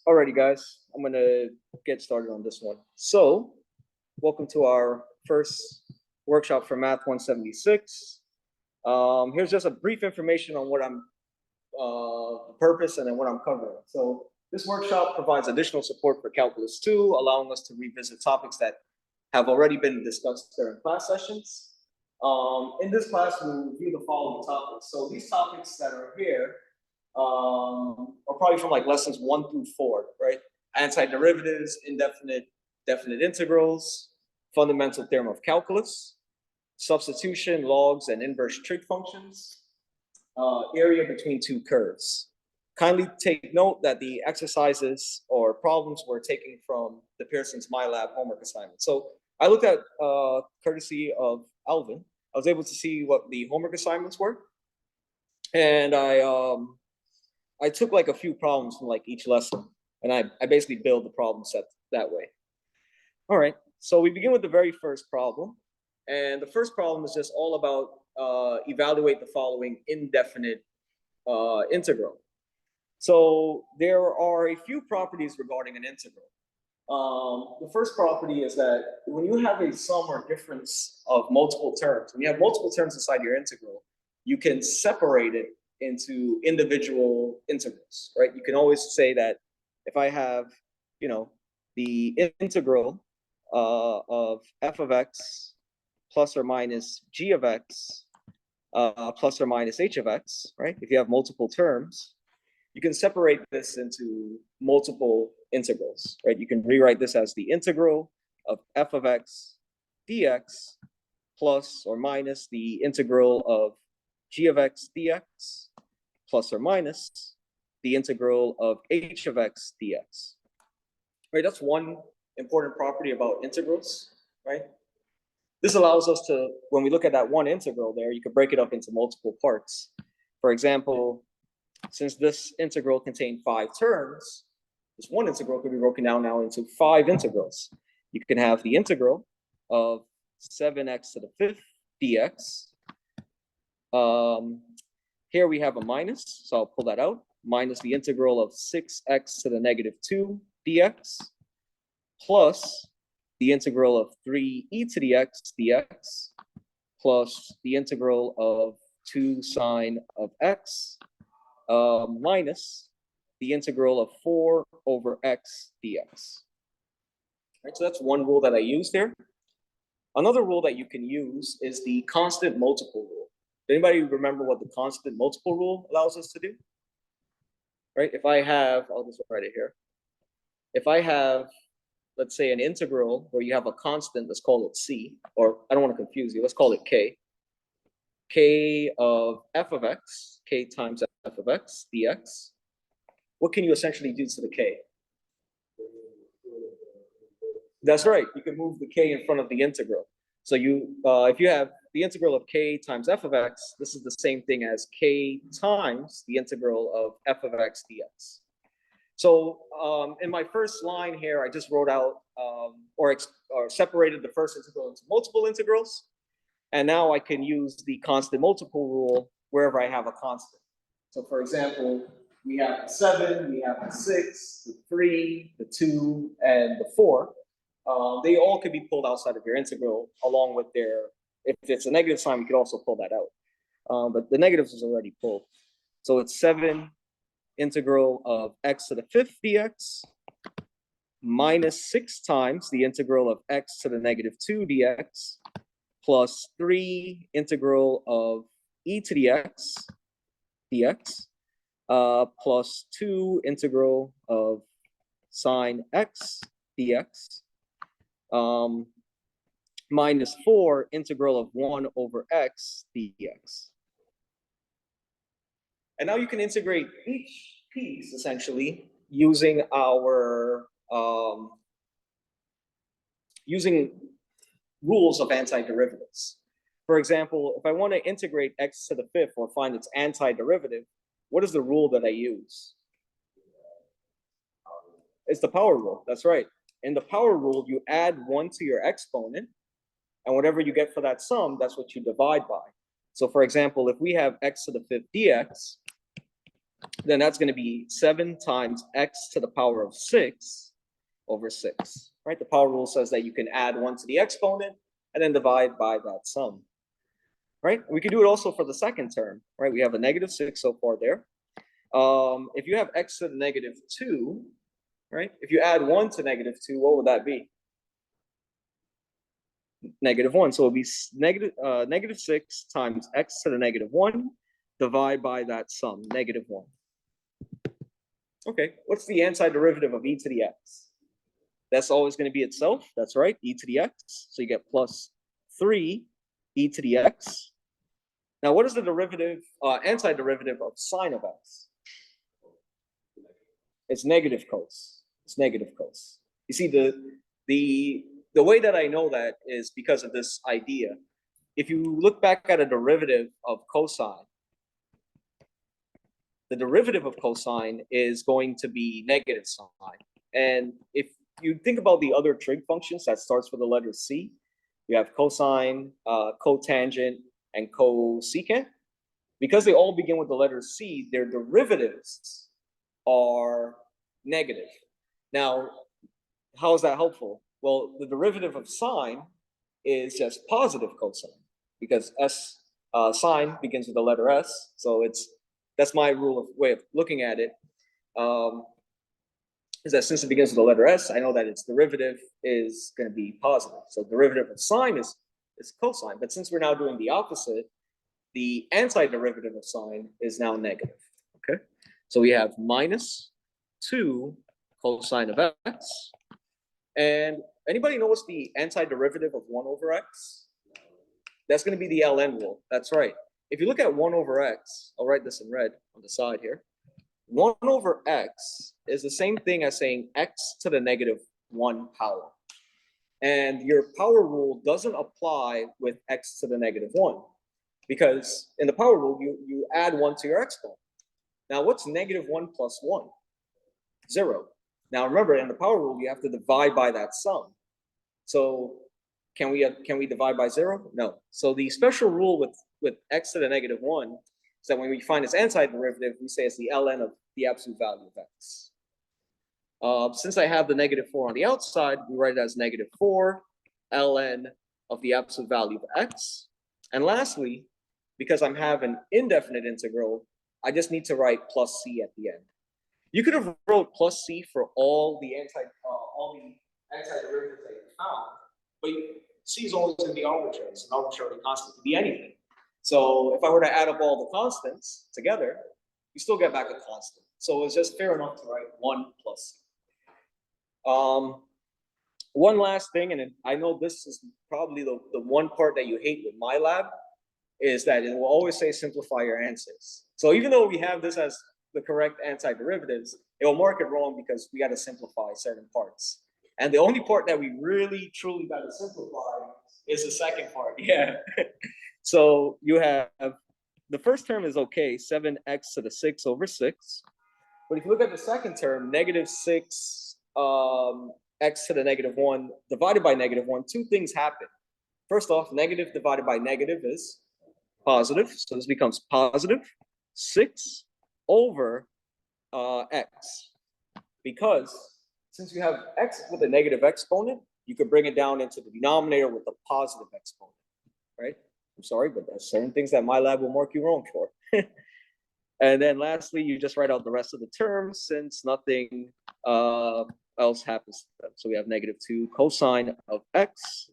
Alrighty, guys, I'm gonna get started on this one. So, welcome to our first workshop for Math 176. Here's just a brief information on what I'm, the purpose, and then what I'm covering. So, this workshop provides additional support for Calculus 2, allowing us to revisit topics that have already been discussed during class sessions. In this class, we'll review the following topics. So, these topics that are here are probably from like lessons 1 through 4, right? Antiderivatives, definite integrals, fundamental theorem of calculus, substitution, logs, and inverse trig functions, area between two curves. Kindly take note that the exercises or problems we're taking from the Pearson's MyLab homework assignment. So I looked at, courtesy of Alvin, I was able to see what the homework assignments were. And I took like a few problems from like each lesson, and I basically build the problem set that way. All right, so we begin with the very first problem. And the first problem is just all about evaluate the following indefinite integral. So there are a few properties regarding an integral. The first property is that when you have a sum or difference of multiple terms, when you have multiple terms inside your integral, you can separate it into individual integrals, right? You can always say that if I have, the integral of f of x plus or minus g of x plus or minus h of x, right? If you have multiple terms, you can separate this into multiple integrals, right? You can rewrite this as the integral of f of x dx plus or minus the integral of g of x dx plus or minus the integral of h of x dx. Right, that's one important property about integrals, right? This allows us to, when we look at that one integral there, you could break it up into multiple parts. For example, since this integral contained 5 terms, this one integral could be broken down now into 5 integrals. You can have the integral of 7x to the 5th dx. Here we have a minus, so I'll pull that out, minus the integral of 6x to the negative 2 dx, plus the integral of 3e to the x dx, plus the integral of 2 sine of x, minus the integral of 4 over x dx. Right, so that's one rule that I use there. Another rule that you can use is the constant multiple rule. Anybody remember what the constant multiple rule allows us to do? Right, if I have, I'll just write it here. If I have, let's say, an integral where you have a constant, let's call it c, or I don't want to confuse you, let's call it k of f of x, k times f of x dx, what can you essentially do to the k? That's right, you can move the k in front of the integral. So if you have the integral of k times f of x, this is the same thing as k times the integral of f of x dx. So in my first line here, I just wrote out or separated the first integral into multiple integrals. And now I can use the constant multiple rule wherever I have a constant. So for example, we have the 7, we have the 6, the 3, the 2, and the 4. They all could be pulled outside of your integral along with their, if it's a negative sign, we could also pull that out. But the negatives is already pulled. So it's 7 integral of x to the 5th dx minus 6 times the integral of x to the negative 2 dx plus 3 integral of e to the x dx plus 2 integral of sine x dx minus 4 integral of 1 over x dx. And now you can integrate each piece essentially using our using rules of antiderivatives. For example, if I want to integrate x to the 5th or find its antiderivative, what is the rule that I use? It's the power rule. That's right. In the power rule, you add 1 to your exponent, and whatever you get for that sum, that's what you divide by. So for example, if we have x to the 5th dx, then that's going to be 7 times x to the power of 6 over 6, right? The power rule says that you can add 1 to the exponent and then divide by that sum, right? We could do it also for the second term, right? We have a -6 so far there. If you have x to the -2, right? If you add 1 to -2, what would that be? -1. So it'll be -6 times x to the -1, divide by that sum, -1. Okay, what's the antiderivative of e to the x? That's always going to be itself. That's right, e to the x. So you get plus 3 e to the x. Now, what is the derivative, antiderivative of sine of x? It's negative cos. It's negative cos. You see, the way that I know that is because of this idea. If you look back at a derivative of cosine, the derivative of cosine is going to be negative sine. And if you think about the other trig functions that starts with the letter c, you have cosine, cotangent, and cosecant. Because they all begin with the letter c, their derivatives are negative. Now, how is that helpful? Well, the derivative of sine is just positive cosine because sine begins with the letter s. So that's my way of looking at it. Is that since it begins with the letter s, I know that its derivative is going to be positive. So derivative of sine is cosine. But since we're now doing the opposite, the antiderivative of sine is now negative. Okay, so we have -2 cosine of x. And anybody know what's the antiderivative of 1 over x? That's going to be the ln rule. That's right. If you look at 1 over x, I'll write this in red on the side here. 1 over x is the same thing as saying x to the -1 power. And your power rule doesn't apply with x to the -1 because in the power rule, you add 1 to your exponent. Now, what's -1 plus 1? 0. Now, remember, in the power rule, you have to divide by that sum. So can we divide by 0? No. So the special rule with x to the -1 is that when we find its antiderivative, we say it's the ln of the absolute value of x. Since I have the -4 on the outside, we write it as -4 ln of the absolute value of x. And lastly, because I'm having indefinite integral, I just need to write plus c at the end. You could have wrote plus c for all the antiderivatives that you found, but c is always going to be arbitrary. It's an arbitrary constant. It could be anything. So if I were to add up all the constants together, you still get back a constant. So it's just fair enough to write 1 plus c. One last thing, and I know this is probably the one part that you hate with MyLab, is that it will always say simplify your answers. So even though we have this as the correct antiderivatives, it will mark it wrong because we got to simplify certain parts. And the only part that we really, truly got to simplify is the second part. Yeah. So you have, the first term is okay, 7x to the 6 over 6. But if you look at the second term, -6 x to the -1 divided by -1, two things happen. First off, negative divided by negative is positive. So this becomes positive 6 over x. Because since you have x with a negative exponent, you could bring it down into the denominator with a positive exponent, right? I'm sorry, but there's certain things that MyLab will mark you wrong for. And then lastly, you just write out the rest of the terms since nothing else happens to them. So we have -2 cosine of x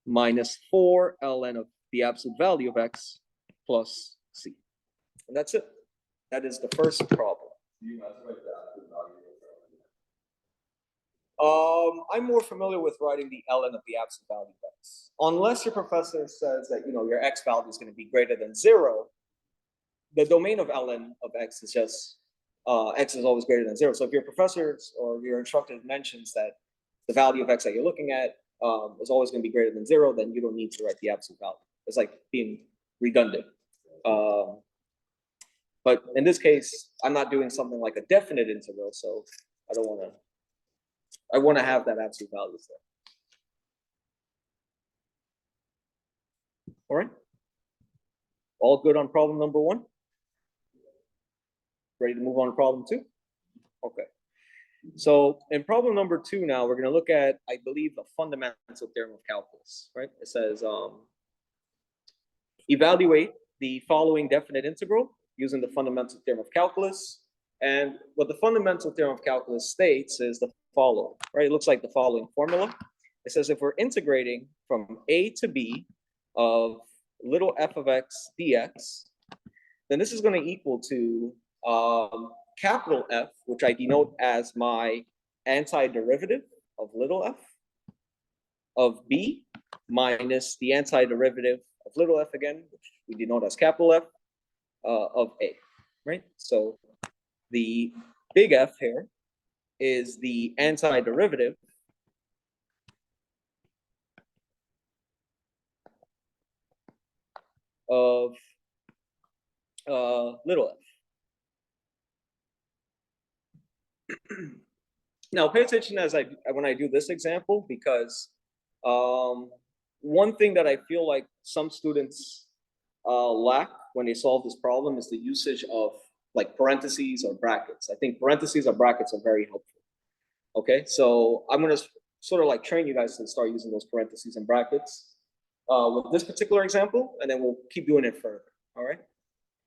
-4 ln of the absolute value of x plus c. And that's it. That is the first problem. I'm more familiar with writing the ln of the absolute value of x. Unless your professor says that your x value is going to be greater than 0, the domain of ln of x is just x is always greater than 0. So if your professor or your instructor mentions that the value of x that you're looking at is always going to be greater than 0, then you don't need to write the absolute value. It's like being redundant. But in this case, I'm not doing something like a definite integral, so I don't want to. I want to have that absolute value there. All right. All good on problem number 1? Ready to move on to problem 2? Okay. So in problem number 2 now, we're going to look at, I believe, the fundamental theorem of calculus, right? It says, evaluate the following definite integral using the fundamental theorem of calculus. And what the fundamental theorem of calculus states is the following, right? It looks like the following formula. It says if we're integrating from a to b of little f of x dx, then this is going to equal to capital F, which I denote as my antiderivative of little f of b minus the antiderivative of little f again, which we denote as capital F of a, right? So the big F here is the antiderivative of little f. Now, pay attention as when I do this example, because one thing that I feel like some students lack when they solve this problem is the usage of like parentheses or brackets. I think parentheses or brackets are very helpful. Okay, so I'm going to sort of like train you guys to start using those parentheses and brackets with this particular example, and then we'll keep doing it further. All right,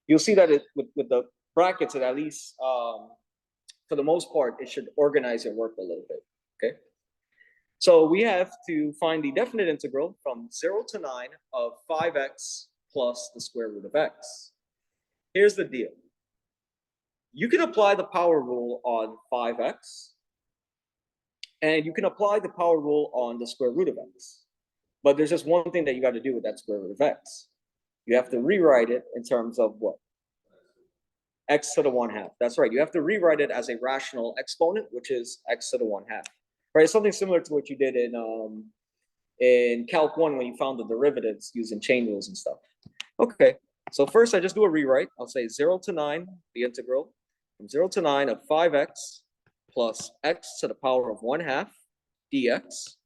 you'll see that with the brackets, at least for the most part, it should organize your work a little bit. Okay, so we have to find the definite integral from 0 to 9 of 5x plus the square root of x. Here's the deal. You can apply the power rule on 5x, and you can apply the power rule on the square root of x. But there's just one thing that you got to do with that square root of x. You have to rewrite it in terms of what? X to the 1/2. That's right. You have to rewrite it as a rational exponent, which is x to the 1/2. Right? It's something similar to what you did in Calc 1 when you found the derivatives using chain rules and stuff. Okay. So first, I just do a rewrite. I'll say 0 to 9, the integral from 0 to 9 of 5x plus x to the power of 1/2 dx.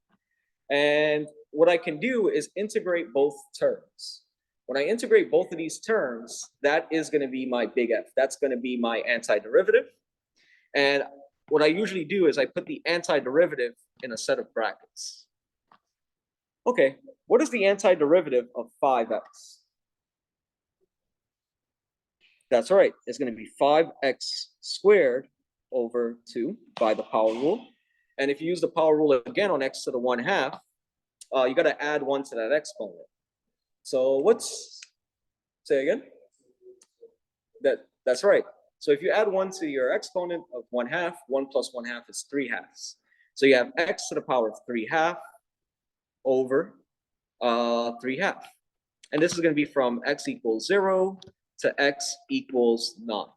And what I can do is integrate both terms. When I integrate both of these terms, that is going to be my big F. That's going to be my antiderivative. And what I usually do is I put the antiderivative in a set of brackets. Okay, what is the antiderivative of 5x? That's right, it's going to be 5x squared over 2 by the power rule. And if you use the power rule again on x to the 1/2, you got to add 1 to that exponent. So say again? That's right. So if you add 1 to your exponent of 1/2, 1 plus 1/2 is 3/2. So you have x to the power of 3/2 over 3/2. And this is going to be from x equals 0 to x equals 9.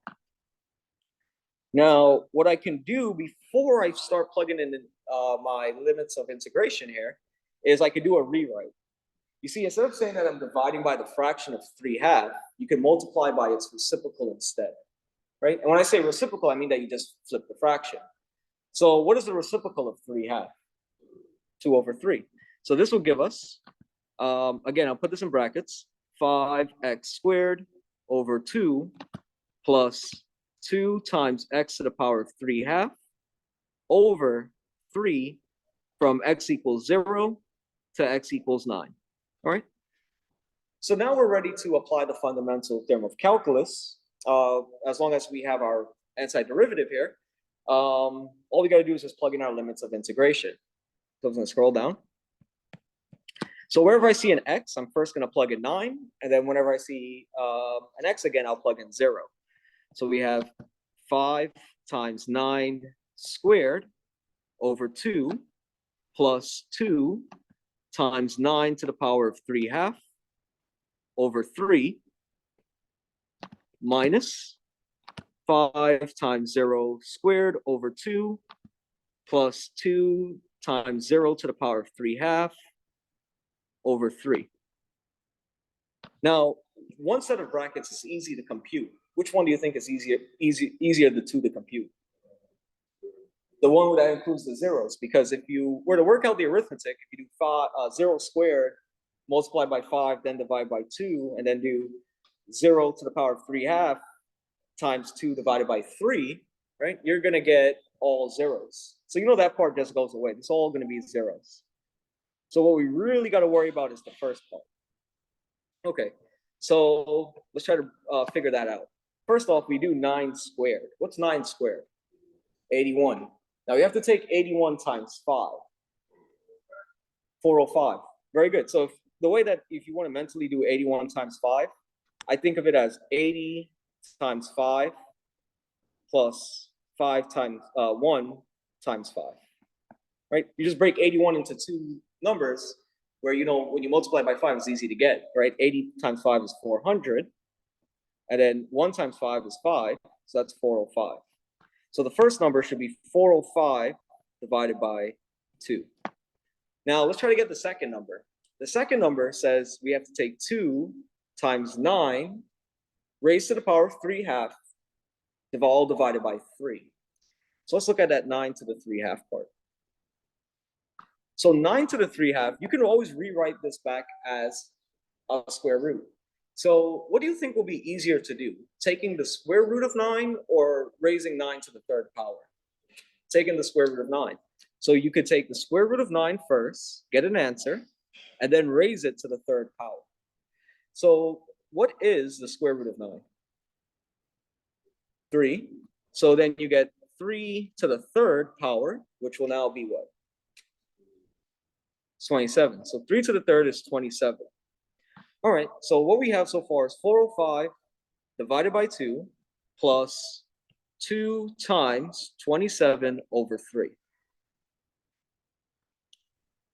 Now, what I can do before I start plugging in my limits of integration here is I could do a rewrite. You see, instead of saying that I'm dividing by the fraction of 3/2, you can multiply by its reciprocal instead, right? And when I say reciprocal, I mean that you just flip the fraction. So what is the reciprocal of 3/2? 2 over 3. So this will give us, again, I'll put this in brackets, 5x squared over 2 plus 2 times x to the power of 3/2 over 3 from x equals 0 to x equals 9. All right. So now we're ready to apply the fundamental theorem of calculus. As long as we have our antiderivative here, all we got to do is just plug in our limits of integration. So I'm going to scroll down. So wherever I see an x, I'm first going to plug in 9. And then whenever I see an x again, I'll plug in 0. So we have 5 times 9 squared over 2 plus 2 times 9 to the power of 3/2 over 3 minus 5 times 0 squared over 2 plus 2 times 0 to the power of 3/2 over 3. Now, one set of brackets is easy to compute. Which one do you think is easier the two to compute? The one that includes the zeros, because if you were to work out the arithmetic, if you do 0 squared multiplied by 5, then divide by 2, and then do 0 to the power of 3/2, times 2 divided by 3, right, you're going to get all zeros. So you know that part just goes away. It's all going to be zeros. So what we really got to worry about is the first part. Okay, so let's try to figure that out. First off, we do 9 squared. What's 9 squared? 81. Now we have to take 81 times 5. 405. Very good. So the way that if you want to mentally do 81 times 5, I think of it as 80 times 5 plus 5 times 1 times 5. Right? You just break 81 into two numbers where, you know, when you multiply by 5, it's easy to get, right? 80 times 5 is 400. And then 1 times 5 is 5. So that's 405. So the first number should be 405 divided by 2. Now let's try to get the second number. The second number says we have to take 2 times 9 raised to the power of 3/2, all divided by 3. So let's look at that 9 to the 3/2 part. So 9 to the 3/2, you can always rewrite this back as a square root. So what do you think will be easier to do? Taking the square root of 9 or raising 9 to the 3rd power? Taking the square root of 9. So you could take the square root of 9 first, get an answer, and then raise it to the 3rd power. So what is the square root of 9? 3. So then you get 3 to the 3rd power, which will now be what? 27. So 3 to the 3rd is 27. All right, so what we have so far is 405 divided by 2 plus 2 times 27 over 3.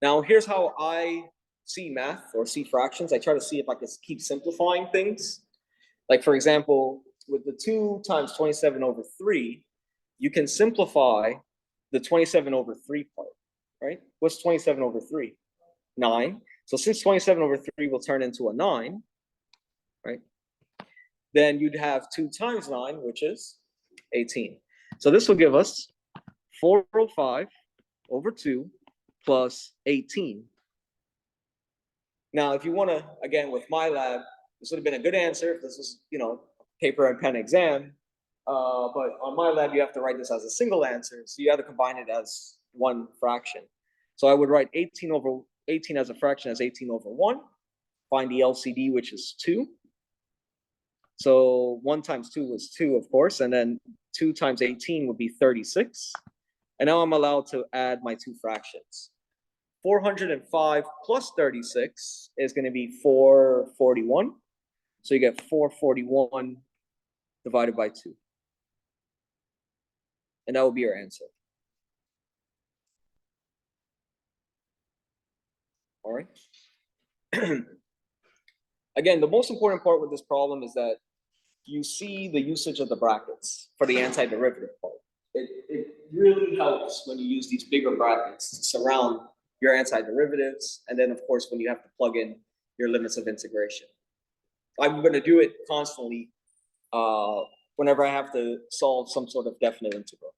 Now, here's how I see math or see fractions. I try to see if I can keep simplifying things. Like, for example, with the 2 times 27 over 3, you can simplify the 27 over 3 part, right? What's 27 over 3? 9. So since 27 over 3 will turn into a 9, right? Then you'd have 2 times 9, which is 18. So this will give us 405 over 2 plus 18. Now, if you want to, again, with my lab, this would have been a good answer if this was, you know, paper and pen exam. But on my lab, you have to write this as a single answer. So you have to combine it as one fraction. So I would write 18 as a fraction as 18 over 1. Find the LCD, which is 2. So 1 times 2 is 2, of course. And then 2 times 18 would be 36. And now I'm allowed to add my two fractions. 405 plus 36 is going to be 441. So you get 441 divided by 2. And that will be your answer. All right. Again, the most important part with this problem is that you see the usage of the brackets for the antiderivative part. It really helps when you use these bigger brackets to surround your antiderivatives, and then, of course, when you have to plug in your limits of integration. I'm going to do it constantly whenever I have to solve some sort of definite integral.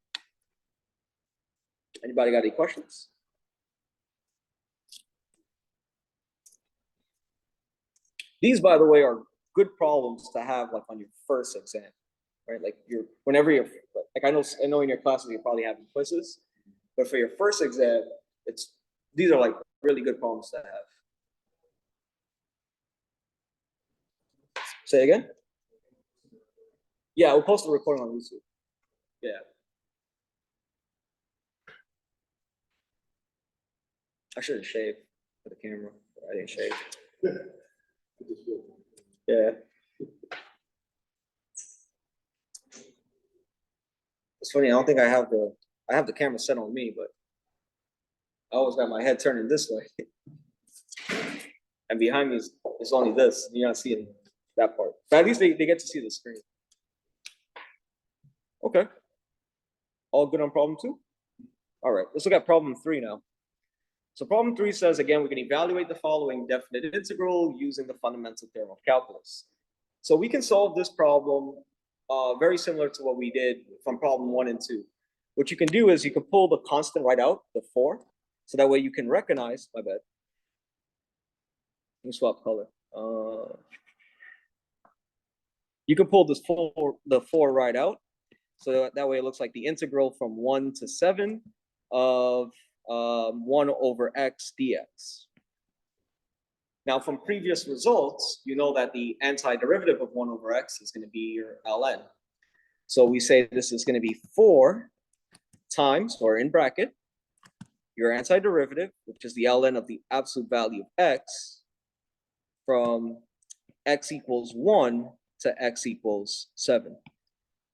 Anybody got any questions? These, by the way, are good problems to have like on your first exam, right? Like whenever you're like, I know in your classes you're probably having quizzes, but for your first exam, these are like really good problems to have. Say again? Yeah, we'll post the recording on YouTube. Yeah. I should have shaved for the camera, but I didn't shave. Yeah. It's funny, I don't think I have the camera set on me, but I always got my head turning this way. And behind me is only this. You're not seeing that part. But at least they get to see the screen. Okay. All good on problem 2? All right, let's look at problem 3 now. So problem 3 says, again, we can evaluate the following definite integral using the fundamental theorem of calculus. So we can solve this problem very similar to what we did from problem 1 and 2. What you can do is you can pull the constant right out, the 4, so that way you can recognize, my bad. Let me swap color. You can pull the 4 right out. So that way it looks like the integral from 1 to 7 of 1 over x dx. Now, from previous results, you know that the antiderivative of 1 over x is going to be your ln. So we say this is going to be 4 times, or in bracket, your antiderivative, which is the ln of the absolute value of x, from x equals 1 to x equals 7.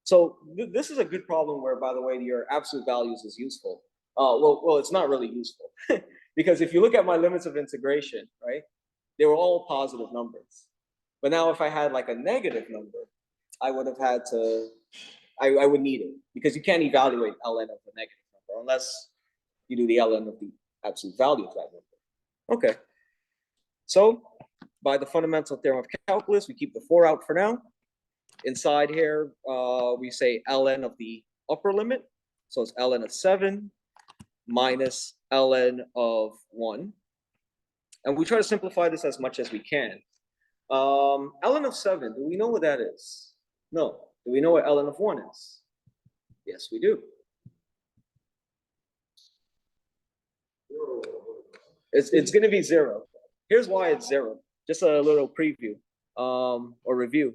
So this is a good problem where, by the way, your absolute values is useful. Well, it's not really useful because if you look at my limits of integration, right, they were all positive numbers. But now if I had like a negative number, I would have had to, I would need it because you can't evaluate ln of the negative number unless you do the ln of the absolute value of that number. Okay. So by the fundamental theorem of calculus, we keep the 4 out for now. Inside here, we say ln of the upper limit. So it's ln of 7 minus ln of 1. And we try to simplify this as much as we can. Ln of 7, do we know what that is? No. Do we know what ln of 1 is? Yes, we do. It's going to be 0. Here's why it's 0. Just a little preview or review.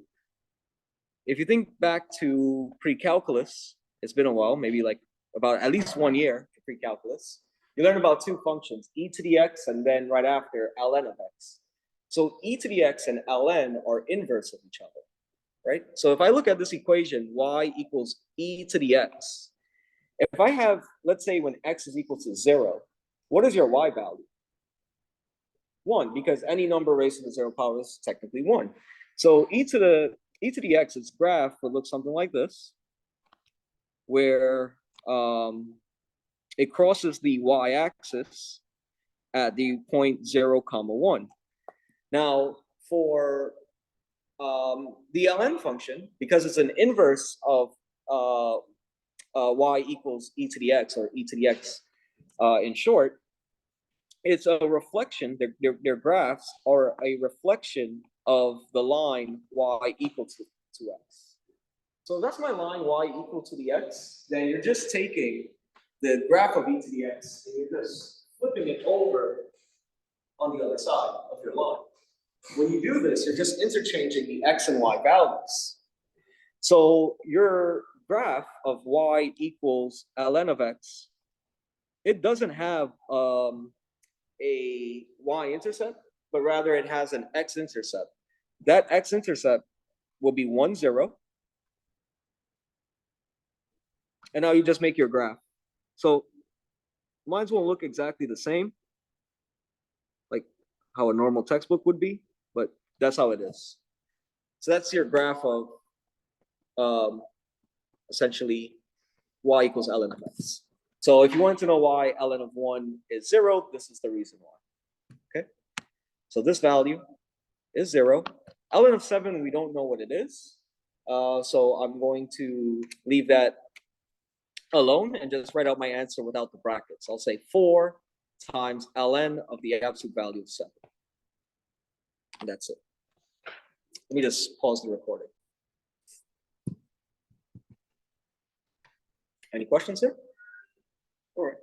If you think back to pre-calculus, it's been a while, maybe like about at least 1 year for pre-calculus. You learn about 2 functions, e to the x, and then right after ln of x. So e to the x and ln are inverse of each other, right? So if I look at this equation, y equals e to the x. If I have, let's say when x is equal to 0, what is your y value? 1, because any number raised to the 0 power is technically 1. So e to the x, its graph would look something like this, where it crosses the y-axis at the point 0, 1. Now, for the ln function, because it's an inverse of y equals e to the x, or e to the x in short, it's a reflection, their graphs are a reflection of the line y equal to x. So that's my line y equal to the x. Then you're just taking the graph of e to the x and you're just flipping it over on the other side of your line. When you do this, you're just interchanging the x and y values. So your graph of y equals ln of x, it doesn't have a y-intercept, but rather it has an x-intercept. That x-intercept will be 1, 0. And now you just make your graph. So mine won't look exactly the same, like how a normal textbook would be, but that's how it is. So that's your graph of essentially y equals ln of x. So if you wanted to know why ln of 1 is 0, this is the reason why. Okay. So this value is 0. ln of 7, we don't know what it is. So I'm going to leave that alone and just write out my answer without the brackets. I'll say 4 times ln of the absolute value of 7. And that's it. Let me just pause the recording. Any questions here? All right.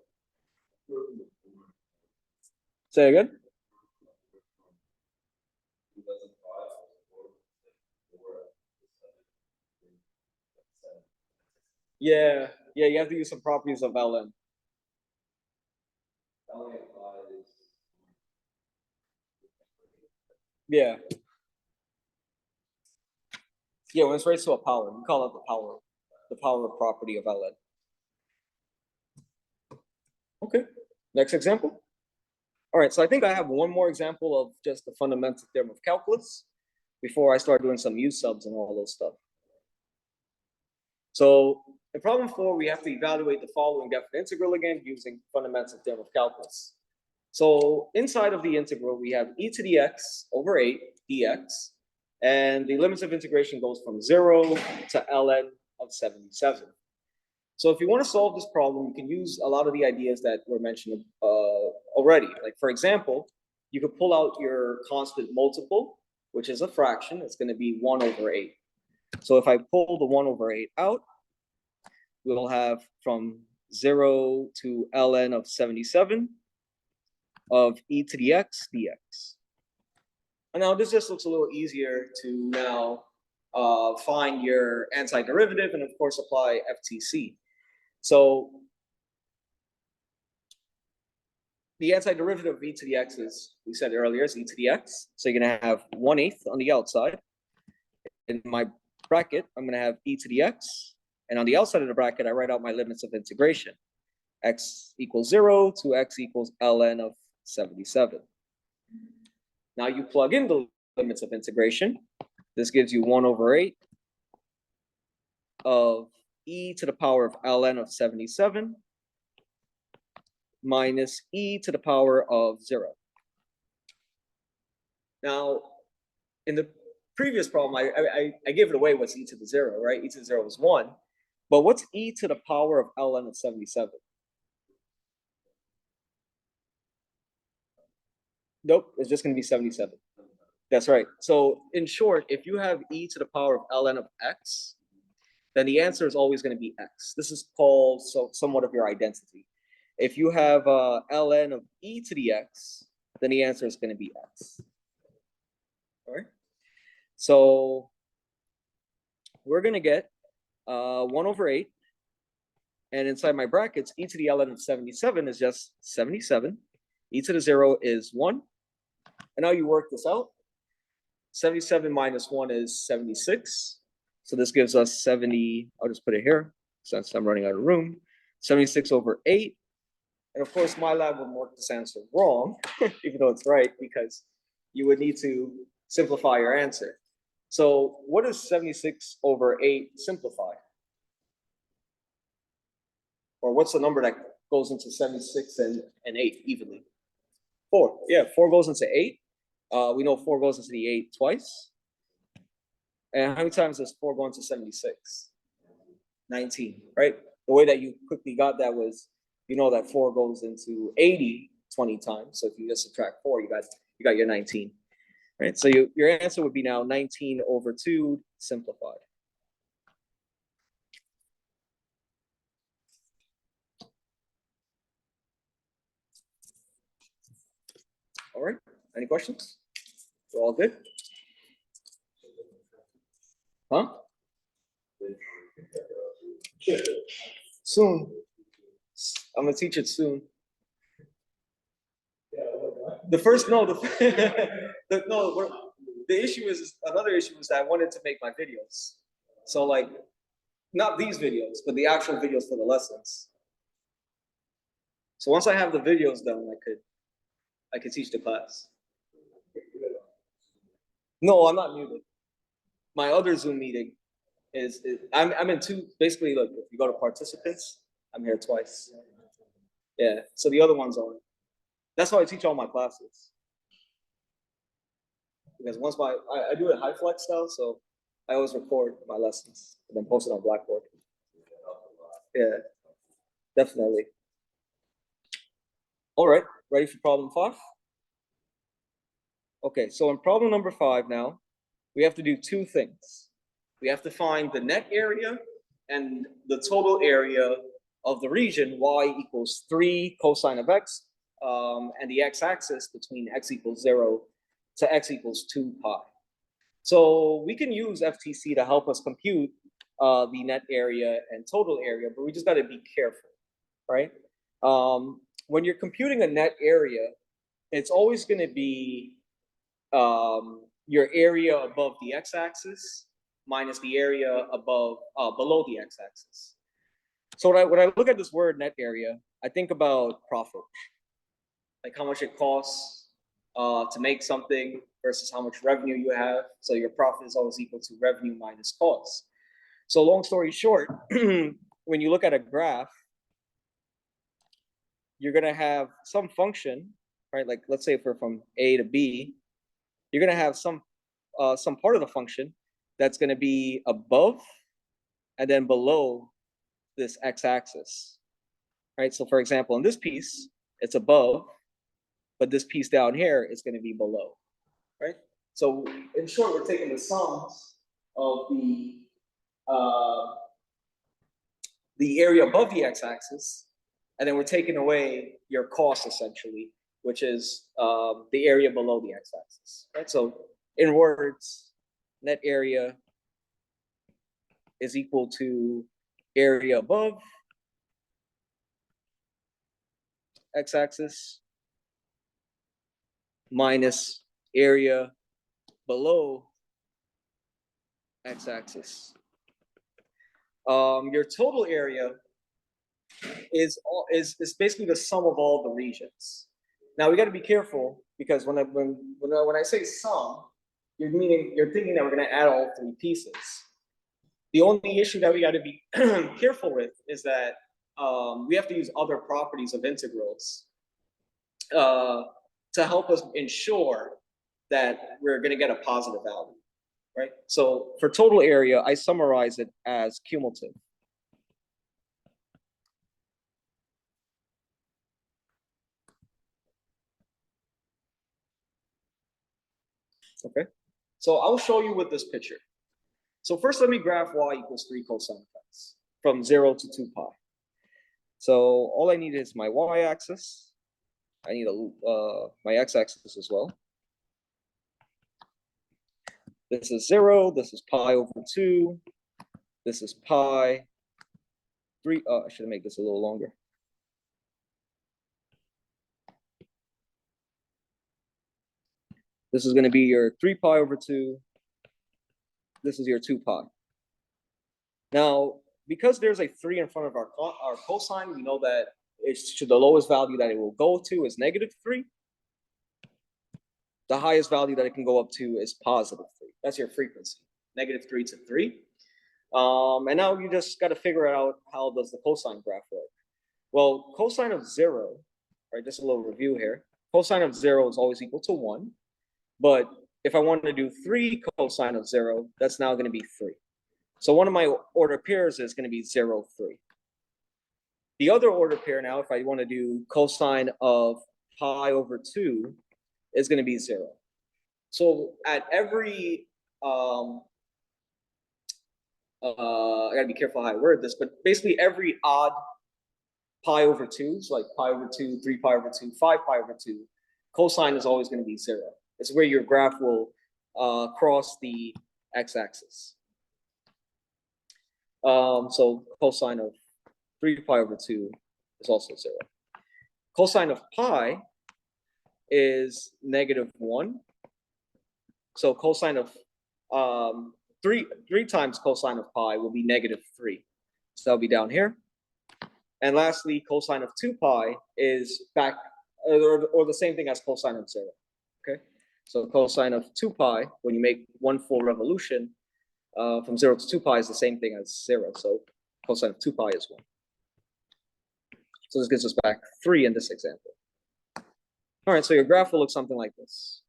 Say again? Yeah, you have to use some properties of ln. Yeah. Yeah, when it's raised to a power, we call it the power property of ln. Okay, next example. All right, so I think I have one more example of just the fundamental theorem of calculus before I start doing some use subs and all those stuff. So in problem 4, we have to evaluate the following definite integral again using fundamental theorem of calculus. So inside of the integral, we have e to the x over 8 dx, and the limits of integration goes from 0 to ln of 77. So if you want to solve this problem, you can use a lot of the ideas that were mentioned already. Like, for example, you could pull out your constant multiple, which is a fraction. It's going to be 1 over 8. So if I pull the 1/8 out, we'll have from 0 to ln of 77 of e to the x dx. And now this just looks a little easier to now find your antiderivative and of course apply FTC. So the antiderivative of e to the x is, we said earlier, is e to the x. So you're going to have 1/8 on the outside. In my bracket, I'm going to have e to the x. And on the outside of the bracket, I write out my limits of integration. X equals 0 to x equals ln of 77. Now you plug in the limits of integration. This gives you 1/8 of e to the power of ln of 77 minus e to the power of 0. Now, in the previous problem, I gave it away what's e to the 0, right? E to the 0 is 1. But what's e to the power of ln of 77? Nope, it's just going to be 77. That's right. So in short, if you have e to the power of ln of x, then the answer is always going to be x. This is called somewhat of your identity. If you have ln of e to the x, then the answer is going to be x. All right. So we're going to get 1/8. And inside my brackets, e to the ln of 77 is just 77. E to the 0 is 1. And now you work this out. 77 minus 1 is 76. So this gives us 70. I'll just put it here since I'm running out of room. 76/8. And of course, my lab would work this answer wrong, even though it's right, because you would need to simplify your answer. So what does 76/8 simplify? Or what's the number that goes into 76 and 8 evenly? 4. Yeah, 4 goes into 8. We know 4 goes into the 8 twice. And how many times does 4 go into 76? 19, right? The way that you quickly got that was, you know that 4 goes into 80 20 times. So if you just subtract 4, you got your 19, right? So your answer would be now 19/2 simplified. All right, any questions? We're all good? Huh? Soon. I'm gonna teach it soon. The first, no, the issue is, another issue is that I wanted to make my videos. So like, not these videos, but the actual videos for the lessons. So once I have the videos done, I could teach the class. No, I'm not muted. My other Zoom meeting I'm in two, basically, look, if you go to participants, I'm here twice. Yeah, so the other one's on. That's how I teach all my classes. Because once I do it high flex style, so I always record my lessons and then post it on Blackboard. Yeah, definitely. All right, ready for problem 5? Okay, so in problem number 5 now, we have to do 2 things. We have to find the net area and the total area of the region y equals 3 cosine of x, and the x-axis between x equals 0 to x equals 2 pi. So we can use FTC to help us compute the net area and total area, but we just got to be careful, right? When you're computing a net area, it's always going to be your area above the x-axis minus the area above below the x-axis. So when I look at this word net area, I think about profit, like how much it costs to make something versus how much revenue you have. So your profit is always equal to revenue minus cost. So long story short, when you look at a graph, you're going to have some function, right? Like let's say if we're from A to B, you're going to have some part of the function that's going to be above and then below this x-axis, right? So for example, in this piece, it's above, but this piece down here is going to be below, right? So in short, we're taking the sums of the the area above the x-axis, and then we're taking away your cost essentially, which is the area below the x-axis. Right. So in words, net area is equal to area above x-axis minus area below x-axis. Your total area is basically the sum of all the regions. Now we got to be careful because when I say sum, you're thinking that we're going to add all three pieces. The only issue that we got to be careful with is that we have to use other properties of integrals to help us ensure that we're going to get a positive value, right? So for total area, I summarize it as cumulative. Okay, so I'll show you with this picture. So first, let me graph y equals 3 cosine of x from 0 to 2 pi. So all I need is my y-axis. I need my x-axis as well. This is 0. This is pi over 2. This is pi 3. I should make this a little longer. This is going to be your 3 pi over 2. This is your 2 pi. Now, because there's a 3 in front of our cosine, we know that the lowest value that it will go to is -3. The highest value that it can go up to is +3. That's your frequency, -3 to 3. And now you just got to figure out how does the cosine graph work. Well, cosine of 0, right? Just a little review here. Cosine of 0 is always equal to 1. But if I wanted to do 3 cosine of 0, that's now going to be 3. So one of my order pairs is going to be 0, 3. The other order pair now, if I want to do cosine of pi over 2, is going to be 0. So at every, I got to be careful how I word this, but basically every odd pi over 2s, like pi over 2, 3 pi over 2, 5 pi over 2, cosine is always going to be 0. It's where your graph will cross the x-axis. So cosine of 3 pi over 2 is also 0. Cosine of pi is -1. So cosine of 3 times cosine of pi will be -3. So that'll be down here. And lastly, cosine of 2 pi is back, or the same thing as cosine of 0. Okay. So cosine of 2 pi, when you make one full revolution, from 0 to 2 pi is the same thing as 0. So cosine of 2 pi is 1. So this gives us back 3 in this example. All right, so your graph will look something like this.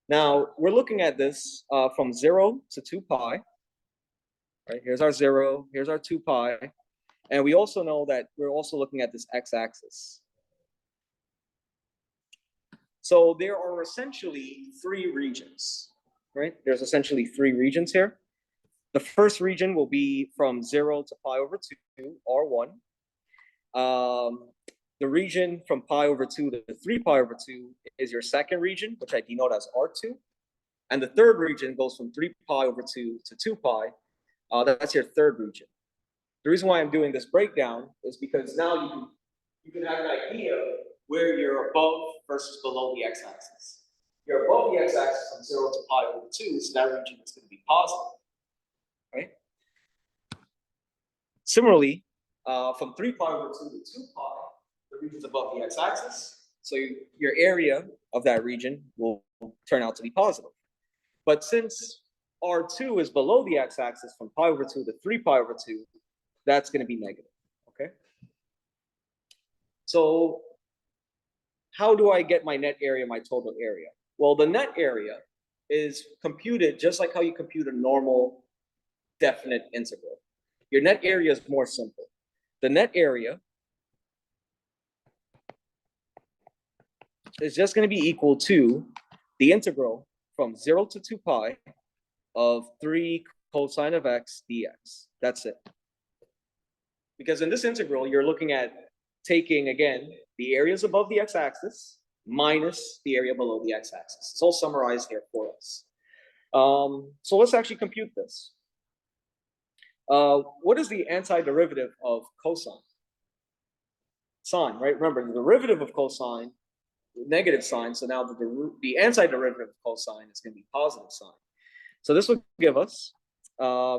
Now, we're looking at this from 0 to 2 pi. Right, here's our 0, here's our 2 pi. And we also know that we're also looking at this x-axis. So there are essentially 3 regions, right? There's essentially 3 regions here. The first region will be from 0 to pi over 2, R1. The region from pi over 2 to 3 pi over 2 is your second region, which I denote as R2. And the third region goes from 3 pi over 2 to 2 pi. That's your third region. The reason why I'm doing this breakdown is because now you can have an idea where you're above versus below the x-axis. You're above the x-axis from 0 to pi over 2, so that region is going to be positive, right? Similarly, from 3 pi over 2 to 2 pi, the region's above the x-axis, so your area of that region will turn out to be positive. But since R2 is below the x-axis from pi over 2 to 3 pi over 2, that's going to be negative, okay? So how do I get my net area, my total area? Well, the net area is computed just like how you compute a normal definite integral. Your net area is more simple. The net area is just going to be equal to the integral from 0 to 2 pi of 3 cosine of x dx. That's it. Because in this integral, you're looking at taking, again, the areas above the x-axis minus the area below the x-axis. It's all summarized here for us. So let's actually compute this. What is the antiderivative of cosine? Sine, right? Remember, the derivative of cosine, negative sign. So now the antiderivative of cosine is going to be positive sine. So this will give us,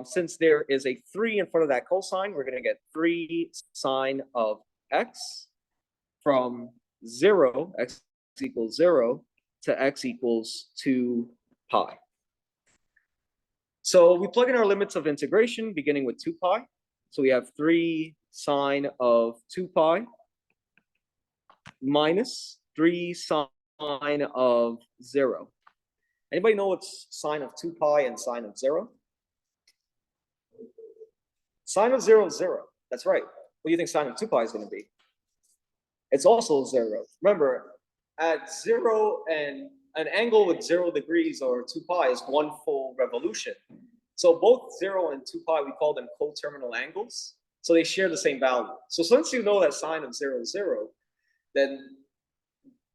since there is a 3 in front of that cosine, we're going to get 3 sine of x from 0, x equals 0, to x equals 2 pi. So we plug in our limits of integration, beginning with 2 pi. So we have 3 sine of 2 pi minus 3 sine of 0. Anybody know what's sine of 2 pi and sine of 0? Sine of 0 is 0. That's right. What do you think sine of 2 pi is going to be? It's also 0. Remember, at 0 and an angle with 0 degrees or 2 pi is 1 full revolution. So both 0 and 2 pi, we call them coterminal angles. So they share the same value. So since you know that sine of 0 is 0, then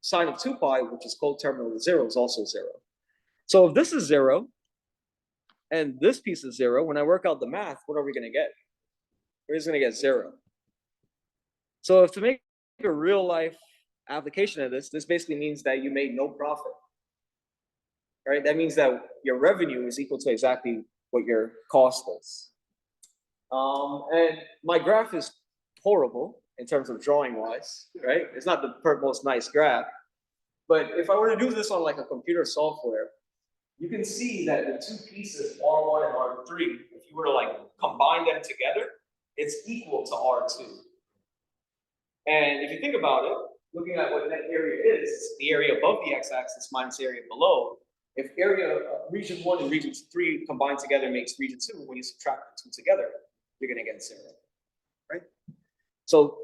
sine of 2 pi, which is coterminal with 0, is also 0. So if this is 0 and this piece is 0, when I work out the math, what are we going to get? We're just going to get 0. So if to make a real life application of this basically means that you made no profit. Right? That means that your revenue is equal to exactly what your cost is. And my graph is horrible in terms of drawing wise, right? It's not the most nice graph. But if I were to do this on like a computer software, you can see that the two pieces, R1 and R3, if you were to like combine them together, it's equal to R2. And if you think about it, looking at what net area is, the area above the x-axis minus area below. If area region 1 and region 3 combined together makes region 2, when you subtract the 2 together, you're going to get 0, right? So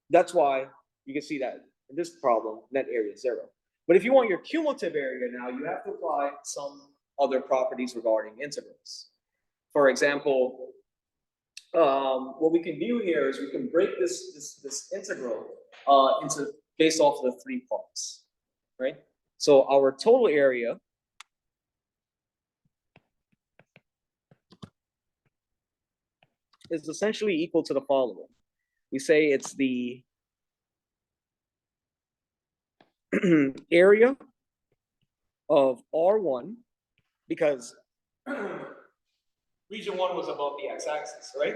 that's why you can see that in this problem, net area is 0. But if you want your cumulative area now, you have to apply some other properties regarding integrals. For example, what we can do here is we can break this integral into based off of the 3 parts, right? So our total area is essentially equal to the following. We say it's the area of R1, because region 1 was above the x-axis, right?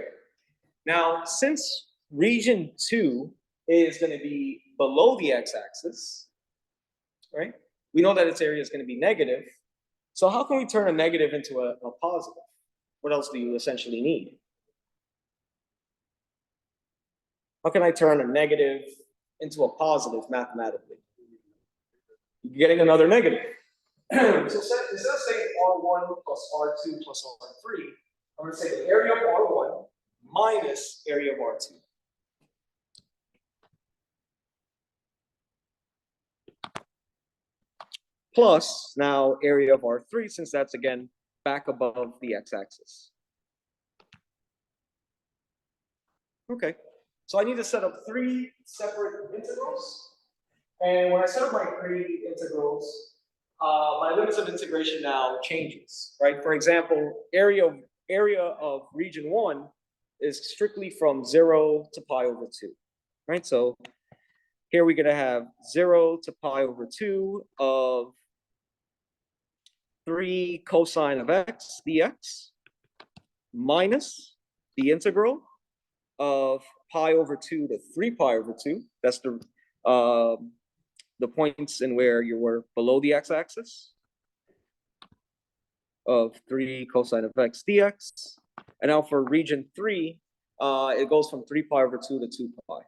Now, since region 2 is going to be below the x-axis, right? We know that its area is going to be negative. So how can we turn a negative into a positive? What else do you essentially need? How can I turn a negative into a positive mathematically? You're getting another negative. So instead of saying R1 plus R2 plus R3, I'm going to say the area of R1 minus area of R2. Plus now area of R3, since that's again back above the x-axis. Okay, so I need to set up 3 separate integrals. And when I set up my 3 integrals, my limits of integration now changes, right? For example, area of region 1 is strictly from 0 to pi over 2, right? So here we're going to have 0 to pi over 2 of 3 cosine of x dx minus the integral of pi over 2 to 3 pi over 2. That's the points in where you were below the x-axis of 3 cosine of x dx. And now for region 3, it goes from 3 pi over 2 to 2 pi.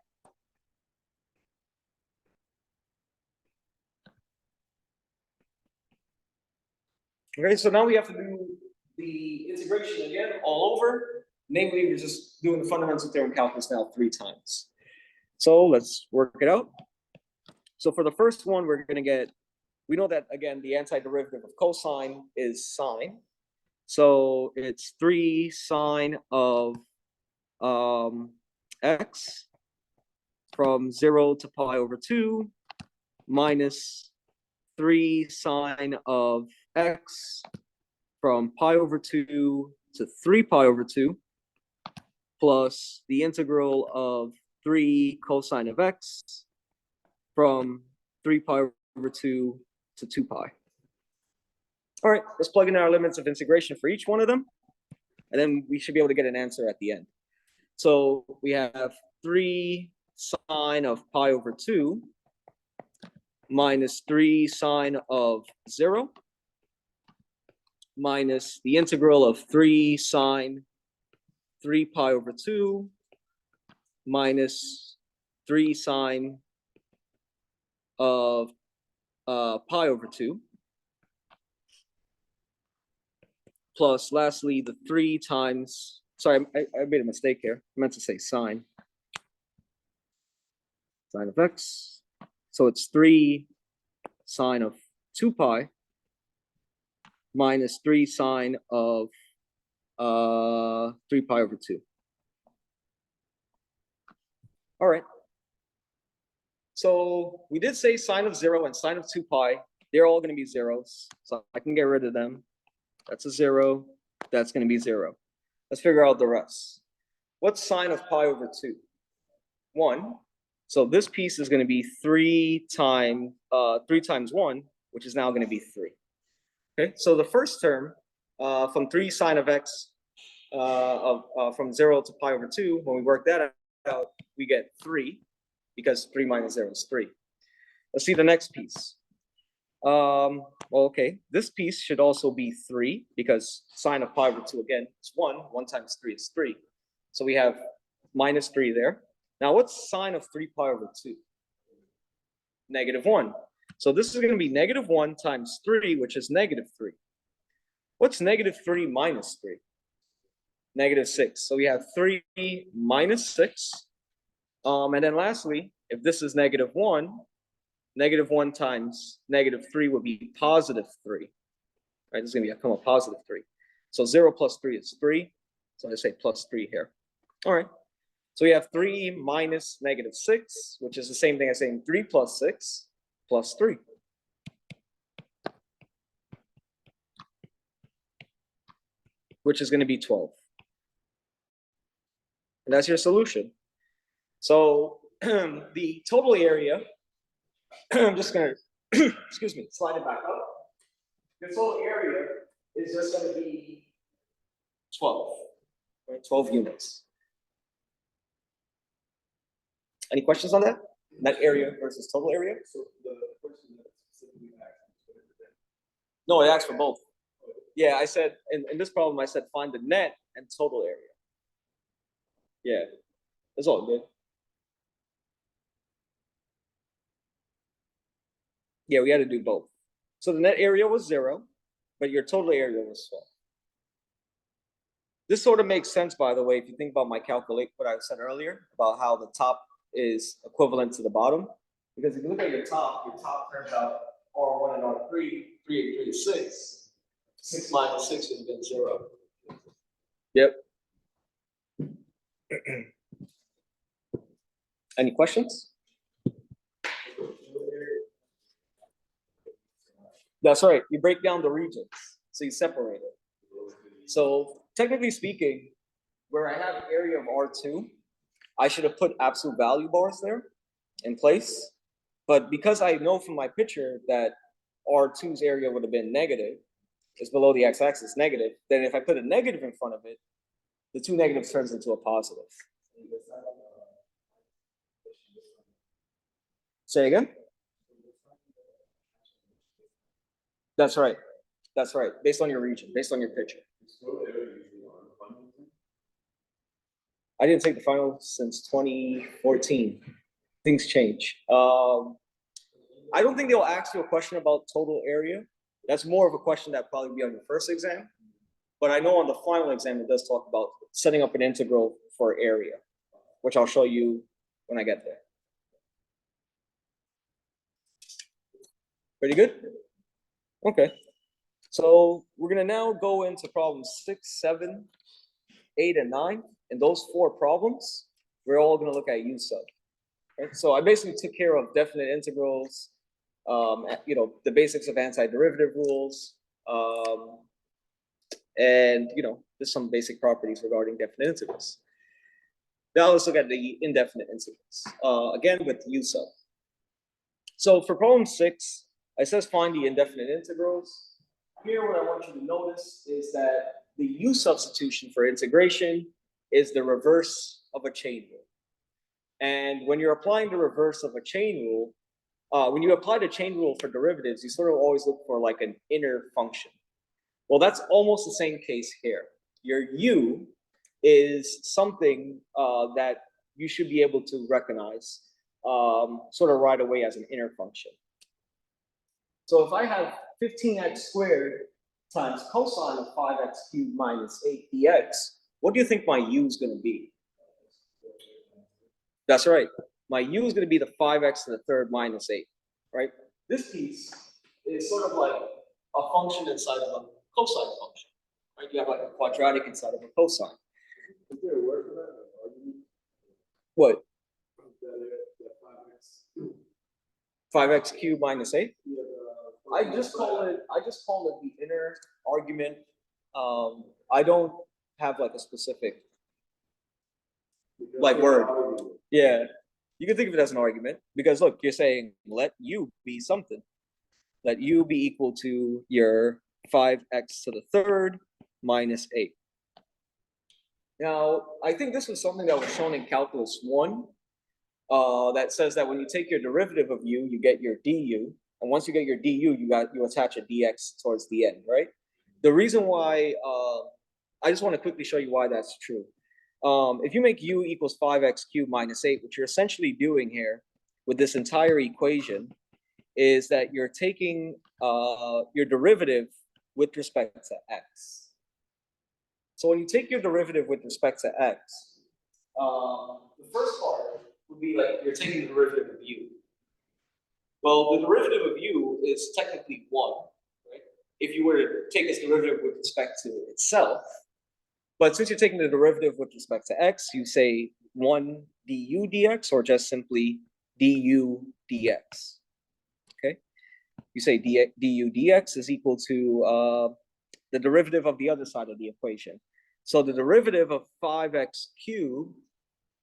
Okay, so now we have to do the integration again all over. Namely, we're just doing the fundamental theorem of calculus now 3 times. So let's work it out. So for the first one, we're going to get, we know that, again, the antiderivative of cosine is sine. So it's 3 sine of x from 0 to pi over 2 minus 3 sine of x from pi over 2 to 3 pi over 2 plus the integral of 3 cosine of x from 3 pi over 2 to 2 pi. All right, let's plug in our limits of integration for each one of them, and then we should be able to get an answer at the end. So we have 3 sine of pi over 2 minus 3 sine of 0 minus the integral of 3 sine 3 pi over 2 minus 3 sine of pi over 2 plus lastly the 3 times, sorry, I made a mistake here. I meant to say sine of x. So it's 3 sine of 2 pi minus 3 sine of 3 pi over 2. All right. So we did say sine of 0 and sine of 2 pi. They're all going to be zeros. So I can get rid of them. That's a 0. That's going to be 0. Let's figure out the rest. What's sine of pi over 2? 1. So this piece is going to be 3 times 1, which is now going to be 3. Okay, so the first term from 3 sine of x from 0 to pi over 2, when we work that out, we get 3, because 3 minus 0 is 3. Let's see the next piece. Well, okay, this piece should also be 3, because sine of pi over 2, again, is 1. 1 times 3 is 3. So we have minus 3 there. Now, what's sine of 3 pi over 2? Negative 1. So this is going to be negative 1 times 3, which is negative 3. What's negative 3 minus 3? Negative 6. So we have 3 minus 6. And then lastly, if this is negative 1, negative 1 times negative 3 would be positive 3. Right? This is going to become a positive 3. So 0 plus 3 is 3. So I say plus 3 here. All right. So we have 3 minus negative 6, which is the same thing as saying 3 plus 6 plus 3. Which is going to be 12. And that's your solution. So the total area, I'm just going to, excuse me, slide it back up. The total area is just going to be 12, right? 12 units. Any questions on that? Net area versus total area? So the question that specifically asked, no, it asked for both. Yeah, I said, in this problem, I said find the net and total area. Yeah, that's all good. Yeah, we had to do both. So the net area was 0, but your total area was 12. This sort of makes sense, by the way, if you think about my calculate, what I said earlier about how the top is equivalent to the bottom. Because if you look at your top turns out R1 and R3, 3 and 3 is 6. 6 minus 6 would have been 0. Yep. Any questions? That's right. You break down the regions. So you separate it. So technically speaking, where I have an area of R2, I should have put absolute value bars there in place. But because I know from my picture that R2's area would have been negative, it's below the x-axis negative, then if I put a negative in front of it, the two negatives turns into a positive. Say again? That's right. That's right. Based on your region, based on your picture. I didn't take the final since 2014. Things change. I don't think they'll ask you a question about total area. That's more of a question that probably be on your first exam. But I know on the final exam, it does talk about setting up an integral for area, which I'll show you when I get there. Pretty good? Okay. So we're gonna now go into problems 6, 7, 8, and 9. And those 4 problems, we're all gonna look at U sub. Right? So I basically took care of definite integrals, the basics of antiderivative rules, and just some basic properties regarding definite integrals. Now let's look at the indefinite integrals, again with U sub. So for problem 6, it says find the indefinite integrals. Here, what I want you to notice is that the U substitution for integration is the reverse of a chain rule. And when you're applying the reverse of a chain rule, when you apply the chain rule for derivatives, you sort of always look for like an inner function. Well, that's almost the same case here. Your U is something that you should be able to recognize sort of right away as an inner function. So if I have 15x squared times cosine of 5x cubed minus 8 dx, what do you think my U is going to be? That's right. My U is going to be the 5x to the third minus 8, right? This piece is sort of like a function inside of a cosine function, right? You have like a quadratic inside of a cosine. Is there a word for that? What? 5x. 5x cubed minus 8? I just call it the inner argument. I don't have like a specific like word. Yeah. You can think of it as an argument because look, you're saying let U be something. Let U be equal to your 5x to the third minus 8. Now, I think this was something that was shown in Calculus 1 that says that when you take your derivative of U, you get your du. And once you get your du, you attach a dx towards the end, right? The reason why, I just want to quickly show you why that's true. If you make U equals 5x cubed minus 8, what you're essentially doing here with this entire equation is that you're taking your derivative with respect to x. So when you take your derivative with respect to x, the first part would be like you're taking the derivative of U. Well, the derivative of U is technically 1, right? If you were to take this derivative with respect to itself, but since you're taking the derivative with respect to x, you say 1 du dx or just simply du dx. Okay? You say du dx is equal to the derivative of the other side of the equation. So the derivative of 5x cubed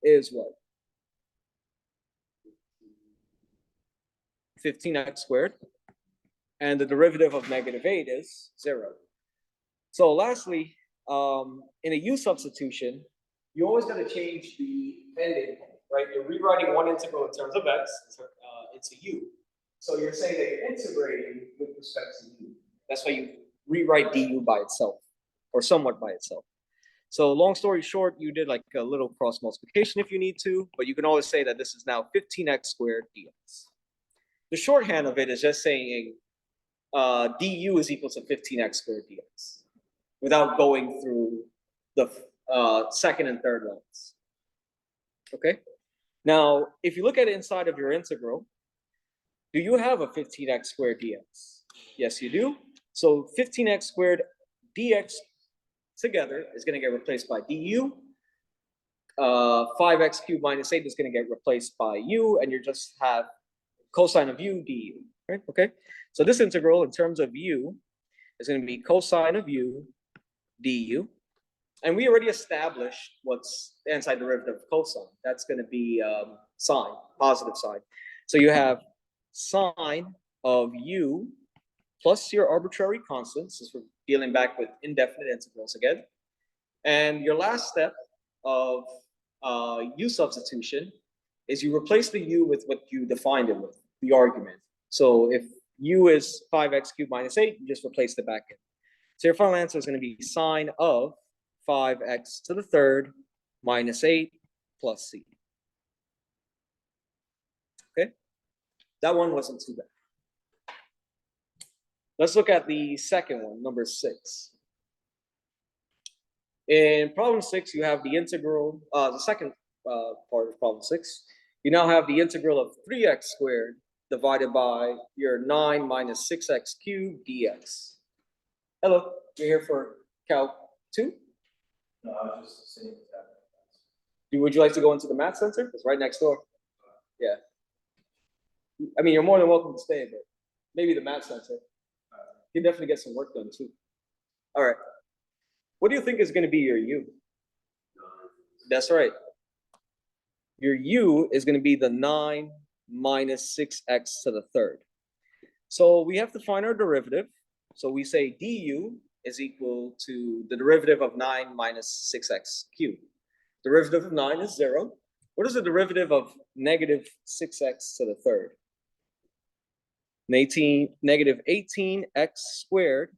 is what? 15x squared. And the derivative of negative 8 is 0. So lastly, in a U substitution, you always got to change the ending, right? You're rewriting one integral in terms of x into U. So you're saying that you're integrating with respect to U. That's why you rewrite du by itself, or somewhat by itself. So long story short, you did like a little cross multiplication if you need to, but you can always say that this is now 15x squared dx. The shorthand of it is just saying du is equal to 15x squared dx without going through the second and third lines. Okay? Now, if you look at it inside of your integral, do you have a 15x squared dx? Yes, you do. So 15x squared dx together is going to get replaced by du. 5x cubed minus 8 is going to get replaced by u, and you just have cosine of u du. Right? Okay? So this integral in terms of u is going to be cosine of u du. And we already established what's the antiderivative of cosine. That's going to be sine, positive sine. So you have sine of u plus your arbitrary constants, since we're dealing back with indefinite integrals again. And your last step of u substitution is you replace the u with what you defined it with, the argument. So if u is 5x cubed minus 8, you just replace the back end. So your final answer is going to be sine of 5x to the third minus 8 plus c. Okay? That one wasn't too bad. Let's look at the second one, number 6. In problem 6, you have the integral, the second part of problem 6. You now have the integral of 3x squared divided by your 9 minus 6x cubed dx. Hello, you're here for Calc 2? No, I was just saying that. Would you like to go into the math center? It's right next door. Yeah. I mean, you're more than welcome to stay, but maybe the math center. You can definitely get some work done too. All right. What do you think is going to be your u? That's right. Your u is going to be the 9 minus 6x to the third. So we have to find our derivative. So we say du is equal to the derivative of 9 minus 6x cubed. Derivative of 9 is 0. What is the derivative of negative 6x to the third? Negative 18x squared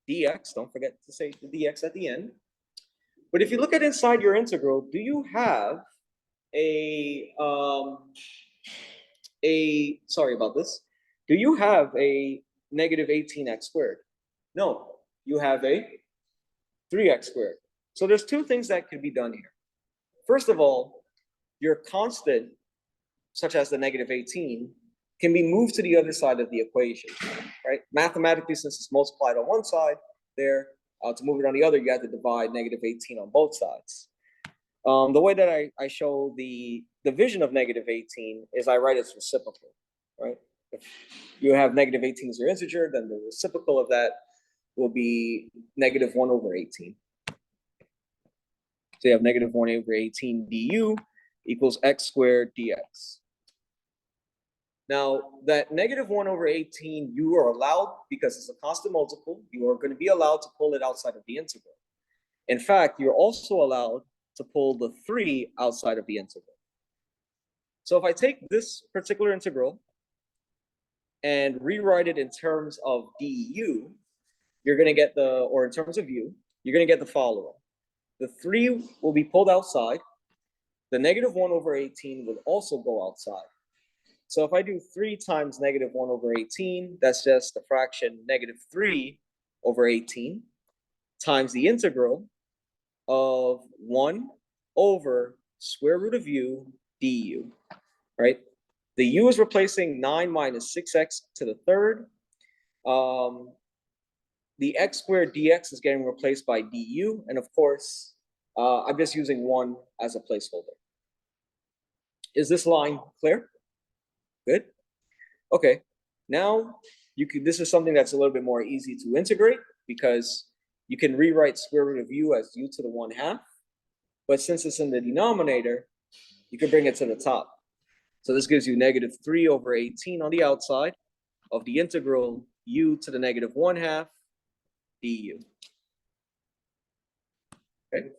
dx. Don't forget to say the dx at the end. But if you look at inside your integral, do you have sorry about this. Do you have a negative 18x squared? No, you have a 3x squared. So there's two things that could be done here. First of all, your constant, such as the negative 18, can be moved to the other side of the equation, right? Mathematically, since it's multiplied on one side there, to move it on the other, you have to divide negative 18 on both sides. The way that I show the division of negative 18 is I write its reciprocal, right? If you have negative 18 as your integer, then the reciprocal of that will be negative 1 over 18. So you have negative 1 over 18 du equals x squared dx. Now, that negative 1 over 18, you are allowed, because it's a constant multiple, you are going to be allowed to pull it outside of the integral. In fact, you're also allowed to pull the 3 outside of the integral. So if I take this particular integral and rewrite it in terms of du, you're going to get or in terms of u, you're going to get the following. The 3 will be pulled outside. The negative 1 over 18 will also go outside. So if I do 3 times negative 1 over 18, that's just the fraction negative 3 over 18 times the integral of 1 over square root of u du, right? The u is replacing 9 minus 6x to the third. The x squared dx is getting replaced by du. And of course, I'm just using 1 as a placeholder. Is this line clear? Good. Okay. Now this is something that's a little bit more easy to integrate because you can rewrite square root of u as u to the 1/2. But since it's in the denominator, you can bring it to the top. So this gives you negative 3 over 18 on the outside of the integral u to the negative 1/2 du. Okay.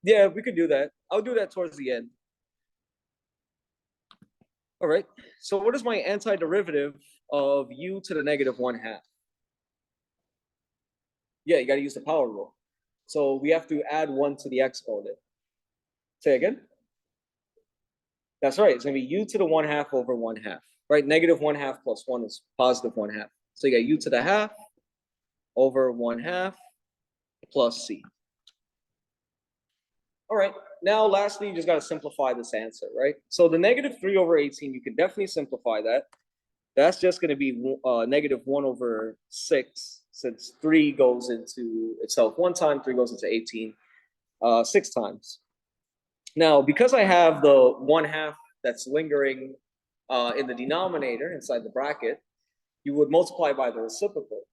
Yeah, we could do that. I'll do that towards the end. All right. So what is my antiderivative of u to the negative 1/2? Yeah, you got to use the power rule. So we have to add 1 to the exponent. Say again? That's right. It's going to be u to the 1/2 over 1/2, right? Negative 1/2 plus 1 is positive 1/2. So you got u to the 1/2 over 1/2 plus c. All right. Now, lastly, you just got to simplify this answer, right? So the negative 3 over 18, you can definitely simplify that. That's just going to be negative 1 over 6, since 3 goes into itself 1 time, 3 goes into 18 6 times. Now, because I have the 1/2 that's lingering in the denominator inside the bracket, you would multiply by the reciprocal.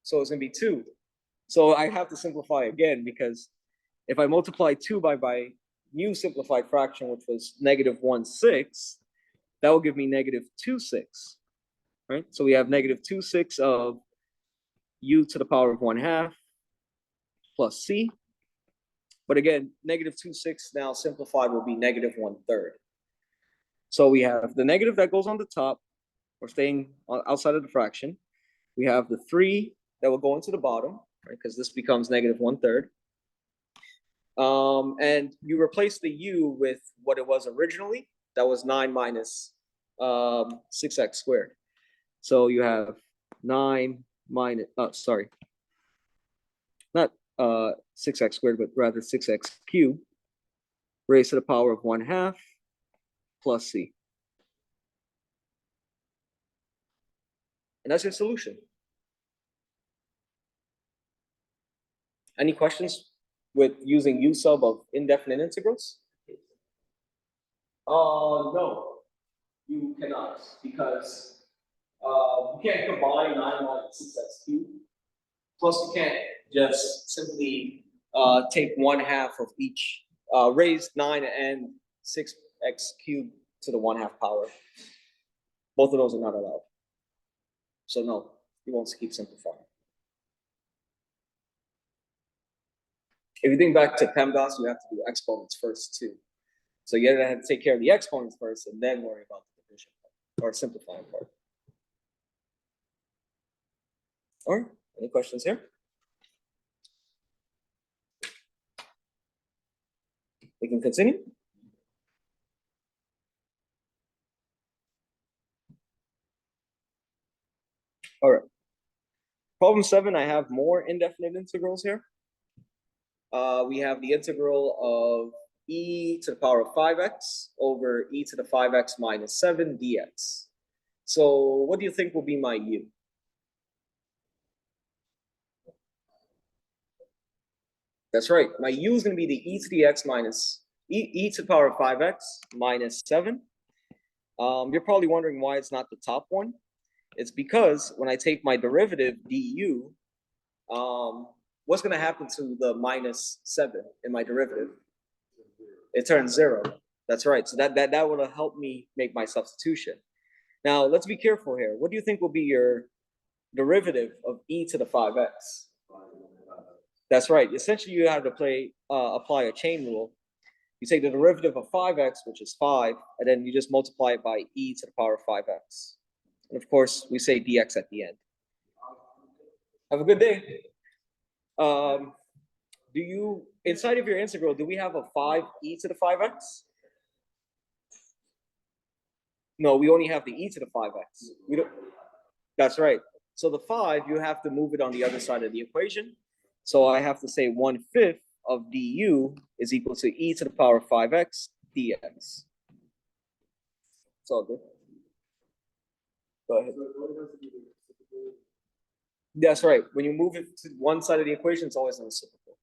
So it's going to be 2. So I have to simplify again, because if I multiply 2 by my new simplified fraction, which was negative 1/6, that will give me negative 2/6, right? So we have negative 2/6 of u to the power of 1/2 plus c. But again, negative 2/6 now simplified will be negative 1/3. So we have the negative that goes on the top. We're staying outside of the fraction. We have the 3 that will go into the bottom, right? Because this becomes negative 1/3. And you replace the u with what it was originally. That was 9 minus 6x squared. So you have 9 minus, not 6x squared, but rather 6x cubed raised to the power of 1/2 plus c. And that's your solution. Any questions with using U sub of indefinite integrals? No, you cannot, because you can't combine 9y and 6x cubed. Plus, you can't just simply take 1/2 of each, raise 9 and 6x cubed to the 1/2 power. Both of those are not allowed. So no, you won't keep simplifying. If you think back to PEMDAS, you have to do exponents first too. So you have to take care of the exponents first and then worry about the division part or simplifying part. All right, any questions here? We can continue. All right. Problem 7, I have more indefinite integrals here. We have the integral of e to the power of 5x over e to the 5x minus 7 dx. So what do you think will be my u? That's right. My u is going to be the e to the x minus e to the power of 5x minus 7. You're probably wondering why it's not the top one. It's because when I take my derivative du, what's going to happen to the minus 7 in my derivative? It turns 0. That's right. So that would have helped me make my substitution. Now, let's be careful here. What do you think will be your derivative of e to the 5x? That's right. Essentially, you have to apply a chain rule. You take the derivative of 5x, which is 5, and then you just multiply it by e to the power of 5x. And of course, we say dx at the end. Have a good day. Do you, inside of your integral, do we have a 5e to the 5x? No, we only have the e to the 5x. We don't. That's right. So the 5, you have to move it on the other side of the equation. So I have to say 1/5 of du is equal to e to the power of 5x dx. It's all good. Go ahead. That's right. When you move it to one side of the equation, it's always a reciprocal.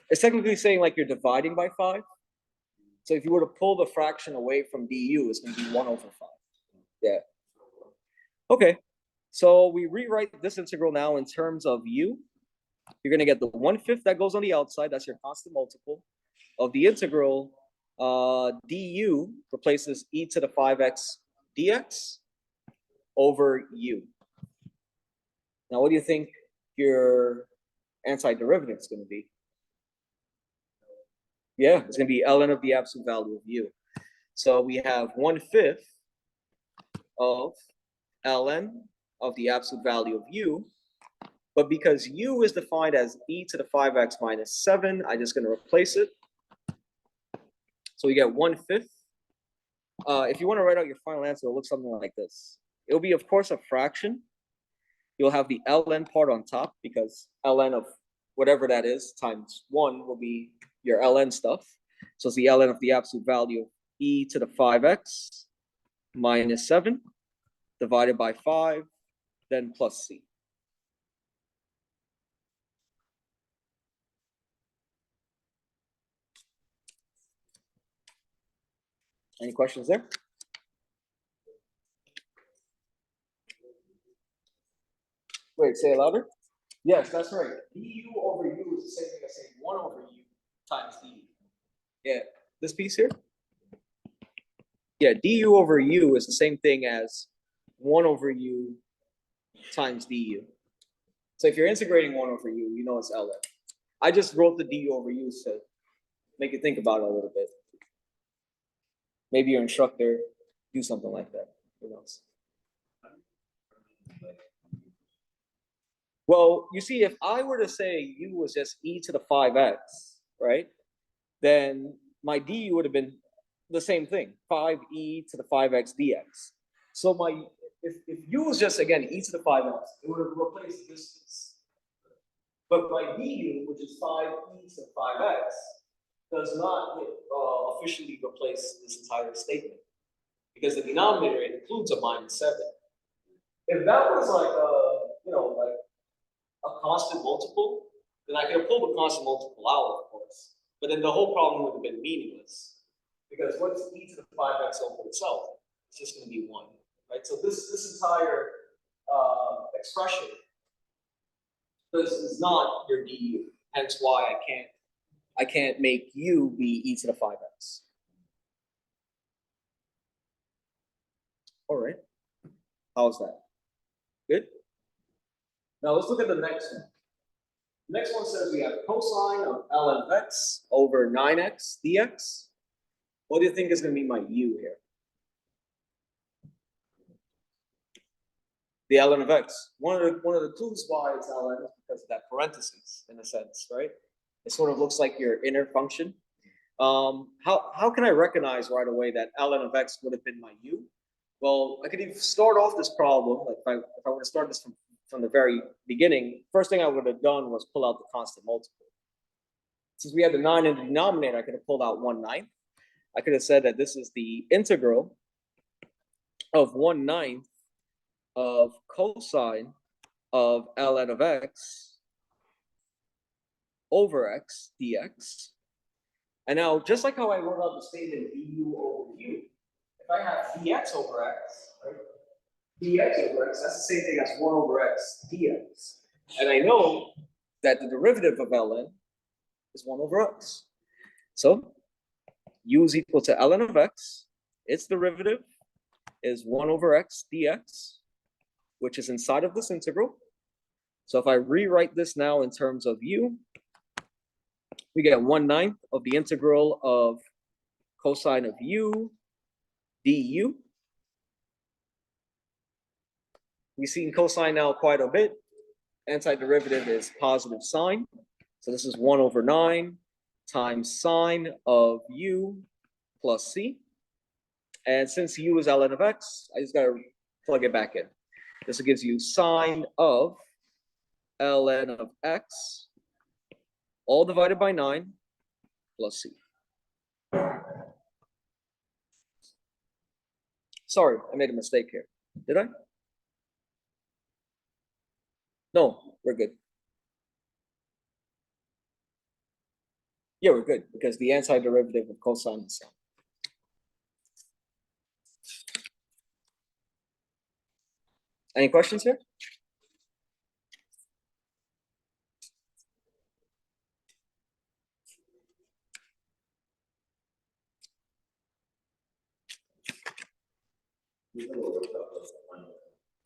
It's technically saying like you're dividing by 5. So if you were to pull the fraction away from du, it's going to be 1/5. Yeah. Okay. So we rewrite this integral now in terms of u. You're going to get the 1/5 that goes on the outside. That's your constant multiple of the integral. Du replaces e to the 5x dx over u. Now, what do you think your antiderivative is going to be? Yeah, it's going to be ln of the absolute value of u. So we have 1/5 of ln of the absolute value of u. But because u is defined as e to the 5x minus 7, I'm just going to replace it. So we get 1/5. If you want to write out your final answer, it'll look something like this. It'll be, of course, a fraction. You'll have the ln part on top because ln of whatever that is times 1 will be your ln stuff. So it's the ln of the absolute value of e to the 5x minus 7 divided by 5, then plus c. Any questions there? Wait, say it louder. Yes, that's right. du over u is the same thing as saying 1 over u times du. Yeah, this piece here? Yeah, du over u is the same thing as 1 over u times du. So if you're integrating 1 over u, you know it's ln. I just wrote the du over u to make you think about it a little bit. Maybe your instructor do something like that. Who knows? Well, you see, if I were to say u was just e to the 5x, right? Then my du would have been the same thing, 5e to the 5x dx. So if u was just, again, e to the 5x, it would have replaced this piece. But my du, which is 5e to the 5x, does not officially replace this entire statement because the denominator includes a minus 7. If that was like like a constant multiple, then I could have pulled the constant multiple out, of course. But then the whole problem would have been meaningless. Because what's e to the 5x over itself? It's just going to be 1, right? So this entire expression, this is not your du. Hence why I can't make u be e to the 5x. All right. How's that? Good? Now let's look at the next one. The next one says we have cosine of ln of x over 9x dx. What do you think is going to be my u here? The ln of x. One of the clues why it's ln is because of that parentheses, in a sense, right? It sort of looks like your inner function. How can I recognize right away that ln of x would have been my u? Well, I could even start off this problem, like if I were to start this from the very beginning, first thing I would have done was pull out the constant multiple. Since we had the 9 in the denominator, I could have pulled out 1/9. I could have said that this is the integral of 1/9 of cosine of ln of x over x dx. And now, just like how I wrote out the statement du over u, if I have dx over x, right? Dx over x, that's the same thing as 1 over x dx. And I know that the derivative of ln is 1 over x. So u is equal to ln of x. Its derivative is 1 over x dx, which is inside of this integral. So if I rewrite this now in terms of u, we get 1/9 of the integral of cosine of u du. We've seen cosine now quite a bit. Antiderivative is positive sine. So this is 1 over 9 times sine of u plus c. And since u is ln of x, I just got to plug it back in. This gives you sine of ln of x, all divided by 9, plus c. Sorry, I made a mistake here. Did I? No, we're good. Yeah, we're good, because the antiderivative of cosine is sine. Any questions here?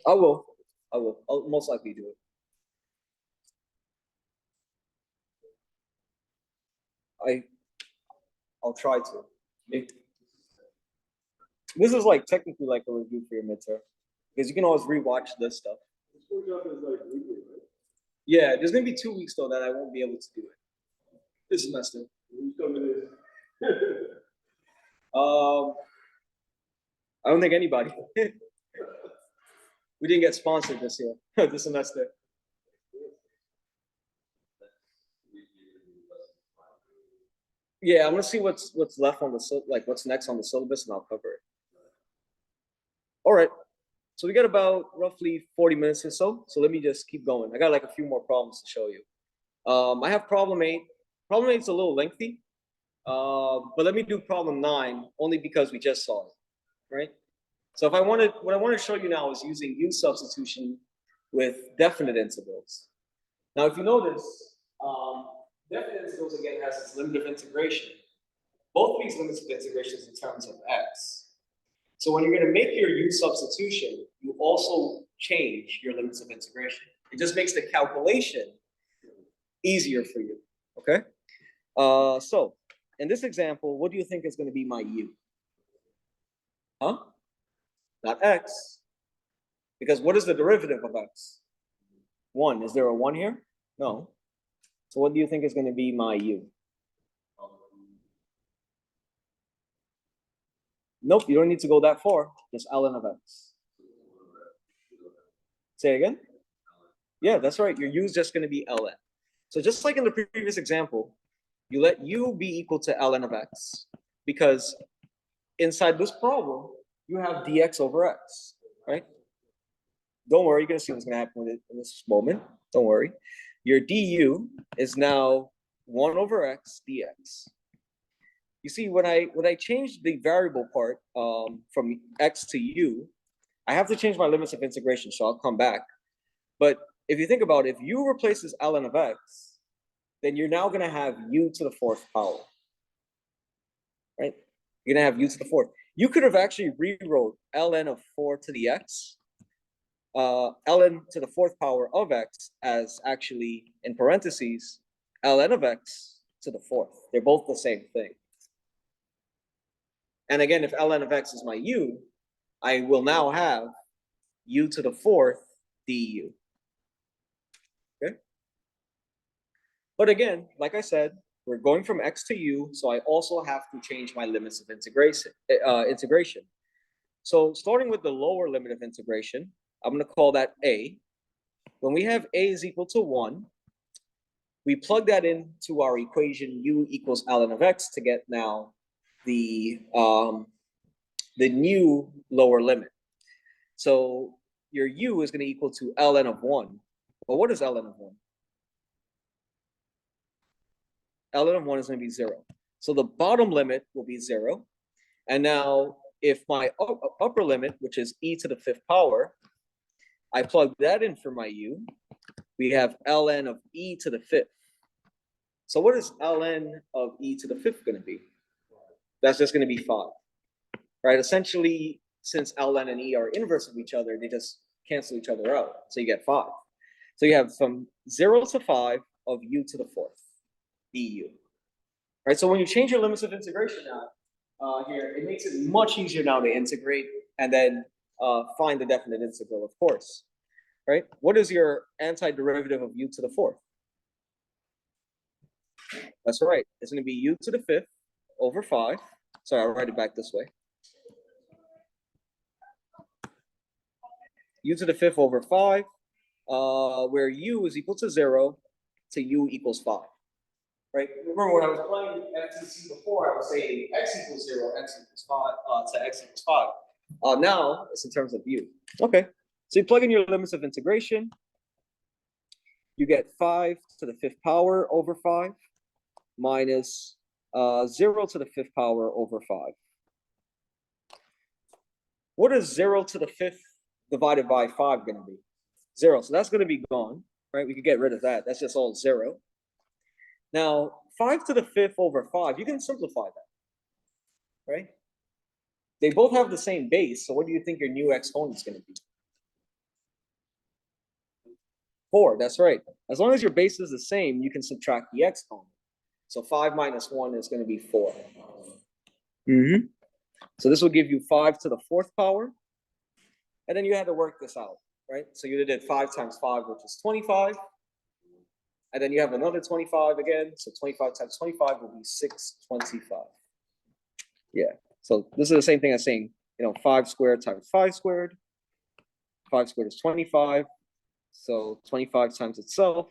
I will. I'll most likely do it. I'll try to. This is like technically like a review for your midterm, because you can always rewatch this stuff. Yeah, there's gonna be 2 weeks though that I won't be able to do it this semester. I don't think anybody. We didn't get sponsored this year, this semester. Yeah, I'm gonna see what's left on what's next on the syllabus, and I'll cover it. All right. So we got about roughly 40 minutes or so. So let me just keep going. I got like a few more problems to show you. I have problem 8. Problem 8 is a little lengthy, but let me do problem 9 only because we just saw it, right? So what I want to show you now is using u substitution with definite intervals. Now, if you notice, definite intervals again has its limit of integration. Both of these limits of integration is in terms of x. So when you're going to make your u substitution, you also change your limits of integration. It just makes the calculation easier for you, okay? So in this example, what do you think is going to be my u? Huh? Not x. Because what is the derivative of x? 1. Is there a 1 here? No. So what do you think is going to be my u? Nope, you don't need to go that far. Just ln of x. Say again? Yeah, that's right. Your u is just going to be ln. So just like in the previous example, you let u be equal to ln of x, because inside this problem, you have dx over x, right? don't worry, you're gonna see what's gonna happen with it in this moment. Don't worry. Your du is now 1 over x dx. You see, when I change the variable part from x to u, I have to change my limits of integration, so I'll come back. But if you think about it, if u replaces ln of x, then you're now gonna have u to the 4th power, right? You're gonna have u to the 4th. You could have actually rewrote ln of 4 to the x, ln to the 4th power of x as actually, in parentheses, ln of x to the 4th. They're both the same thing. And again, if ln of x is my u, I will now have u to the 4th du. Okay? But again, like I said, we're going from x to u, so I also have to change my limits of integration. So starting with the lower limit of integration, I'm going to call that a. When we have a is equal to 1, we plug that into our equation u equals ln of x to get now the new lower limit. So your u is going to equal to ln of 1. Well, what is ln of 1? Ln of 1 is going to be 0. So the bottom limit will be 0. And now if my upper limit, which is e to the 5th power, I plug that in for my u, we have ln of e to the 5th. So what is ln of e to the 5th going to be? That's just going to be 5. Right? Essentially, since ln and e are inverse of each other, they just cancel each other out. So you get 5. So you have from 0 to 5 of u to the 4th, du. Right? So when you change your limits of integration now, here, it makes it much easier now to integrate and then find the definite integral, of course. Right? What is your antiderivative of u to the 4th? That's right. It's going to be u to the 5th over 5. Sorry, I'll write it back this way. U to the 5th over 5, where u is equal to 0 to u equals 5. Right? Remember when I was playing FTC before, I was saying x equals 0, x equals 5, to x equals 5. Now it's in terms of u. Okay. So you plug in your limits of integration. You get 5 to the 5th power over 5 minus 0 to the 5th power over 5. What is 0 to the 5th divided by 5 going to be? 0. So that's going to be gone, right? We could get rid of that. That's just all 0. Now, 5 to the 5th over 5, you can simplify that, right? They both have the same base, so what do you think your new exponent is going to be? 4, that's right. As long as your base is the same, you can subtract the exponent. So 5 minus 1 is going to be 4. So this will give you 5 to the 4th power. And then you had to work this out, right? So you did 5 times 5, which is 25. And then you have another 25 again. So 25 times 25 will be 625. Yeah. So this is the same thing as saying, 5 squared times 5 squared. 5 squared is 25. So 25 times itself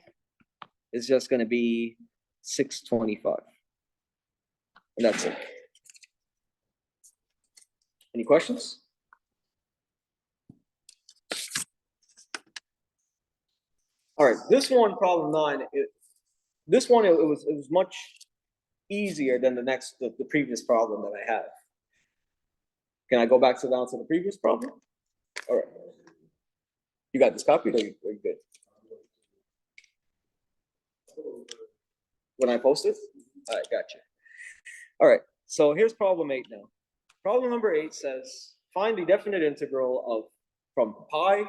is just going to be 625. And that's it. Any questions? All right, this one, problem 9. It was much easier than the previous problem that I have. Can I go back down to the previous problem? All right. You got this copied, or are you good? When I post it? All right, gotcha. All right, so here's problem 8 now. Problem number 8 says, find the definite integral from pi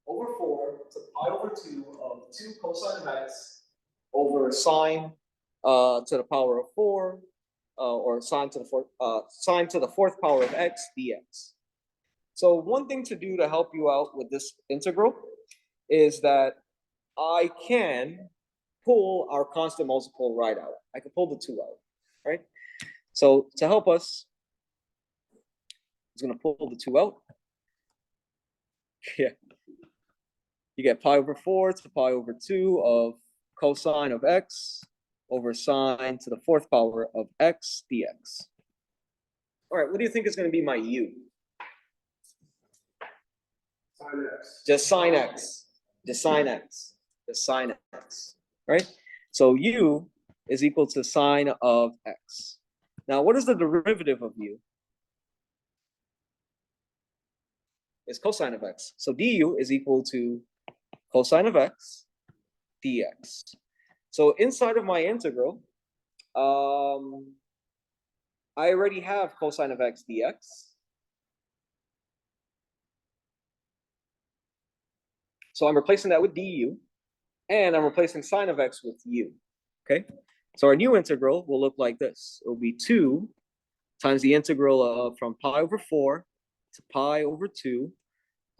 over 4 to pi over 2 of 2 cosine of x over sine to the power of 4, or sine to the 4th power of x dx. So one thing to do to help you out with this integral is that I can pull our constant multiple right out. I can pull the 2 out, right? So to help us, I'm going to pull the 2 out. Yeah. You get pi over 4 to pi over 2 of cosine of x over sine to the 4th power of x dx. All right, what do you think is going to be my u? Sine X. Just sine x. Just sine x. Just sine x. Right? So u is equal to sine of x. Now, what is the derivative of u? It's cosine of x. So du is equal to cosine of x dx. So inside of my integral, I already have cosine of x dx. So I'm replacing that with du, and I'm replacing sine of x with u. Okay? So our new integral will look like this. It will be 2 times the integral of from pi over 4 to pi over 2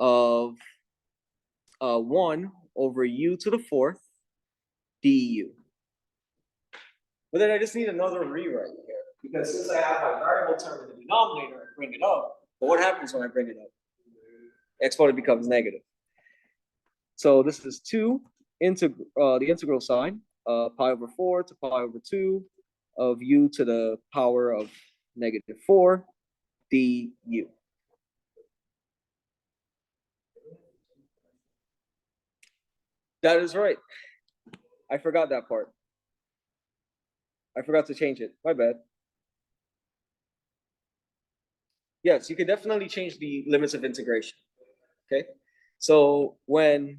of 1 over u to the 4th du. But then I just need another rewrite here, because since I have a variable term in the denominator, I bring it up. But what happens when I bring it up? Exponent becomes negative. So this is 2 into the integral sign, pi over 4 to pi over 2 of u to the power of negative 4 du. That is right. I forgot that part. I forgot to change it. My bad. Yes, you can definitely change the limits of integration. Okay. So when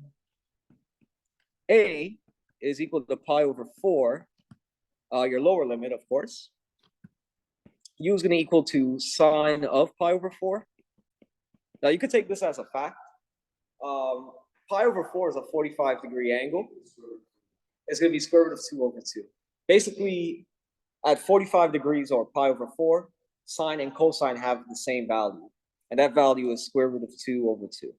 a is equal to pi over 4, your lower limit, of course, u is going to equal to sine of pi over 4. Now, you could take this as a fact. Pi over 4 is a 45-degree angle. It's going to be square root of 2 over 2. Basically, at 45 degrees or pi over 4, sine and cosine have the same value. And that value is square root of 2 over 2.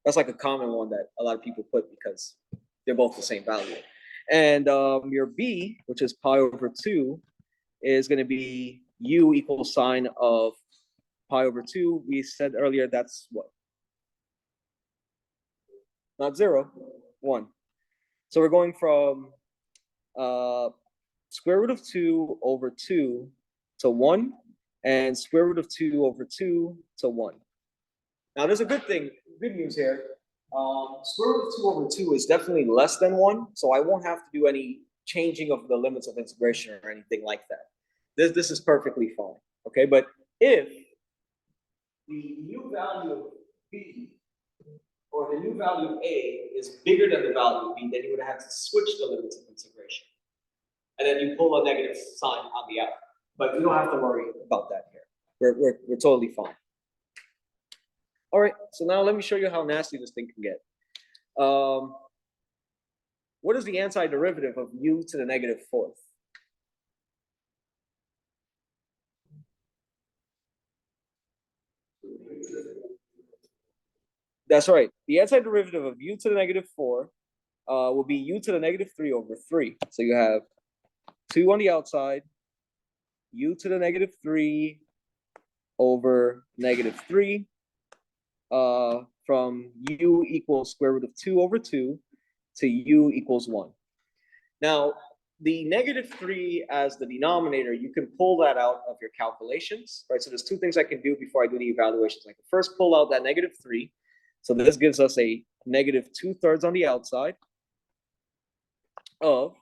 That's like a common one that a lot of people put because they're both the same value. And your b, which is pi over 2, is going to be u equals sine of pi over 2. We said earlier that's what? Not 0, 1. So we're going from square root of 2 over 2 to 1, and square root of 2 over 2 to 1. Now, there's a good news here. Square root of 2 over 2 is definitely less than 1, so I won't have to do any changing of the limits of integration or anything like that. This is perfectly fine, okay? But if the new value of b or the new value of a is bigger than the value of b, then you would have to switch the limits of integration. And then you pull a negative sign on the out. But you don't have to worry about that here. We're totally fine. All right, so now let me show you how nasty this thing can get. What is the antiderivative of u to the negative 4th? That's right. The antiderivative of u to the negative 4 will be u to the negative 3 over 3. So you have 2 on the outside, u to the negative 3 over negative 3, from u equals square root of 2 over 2 to u equals 1. Now, the negative 3 as the denominator, you can pull that out of your calculations, right? So there's two things I can do before I do the evaluations. I can first pull out that negative 3. So this gives us a negative 2/3 on the outside of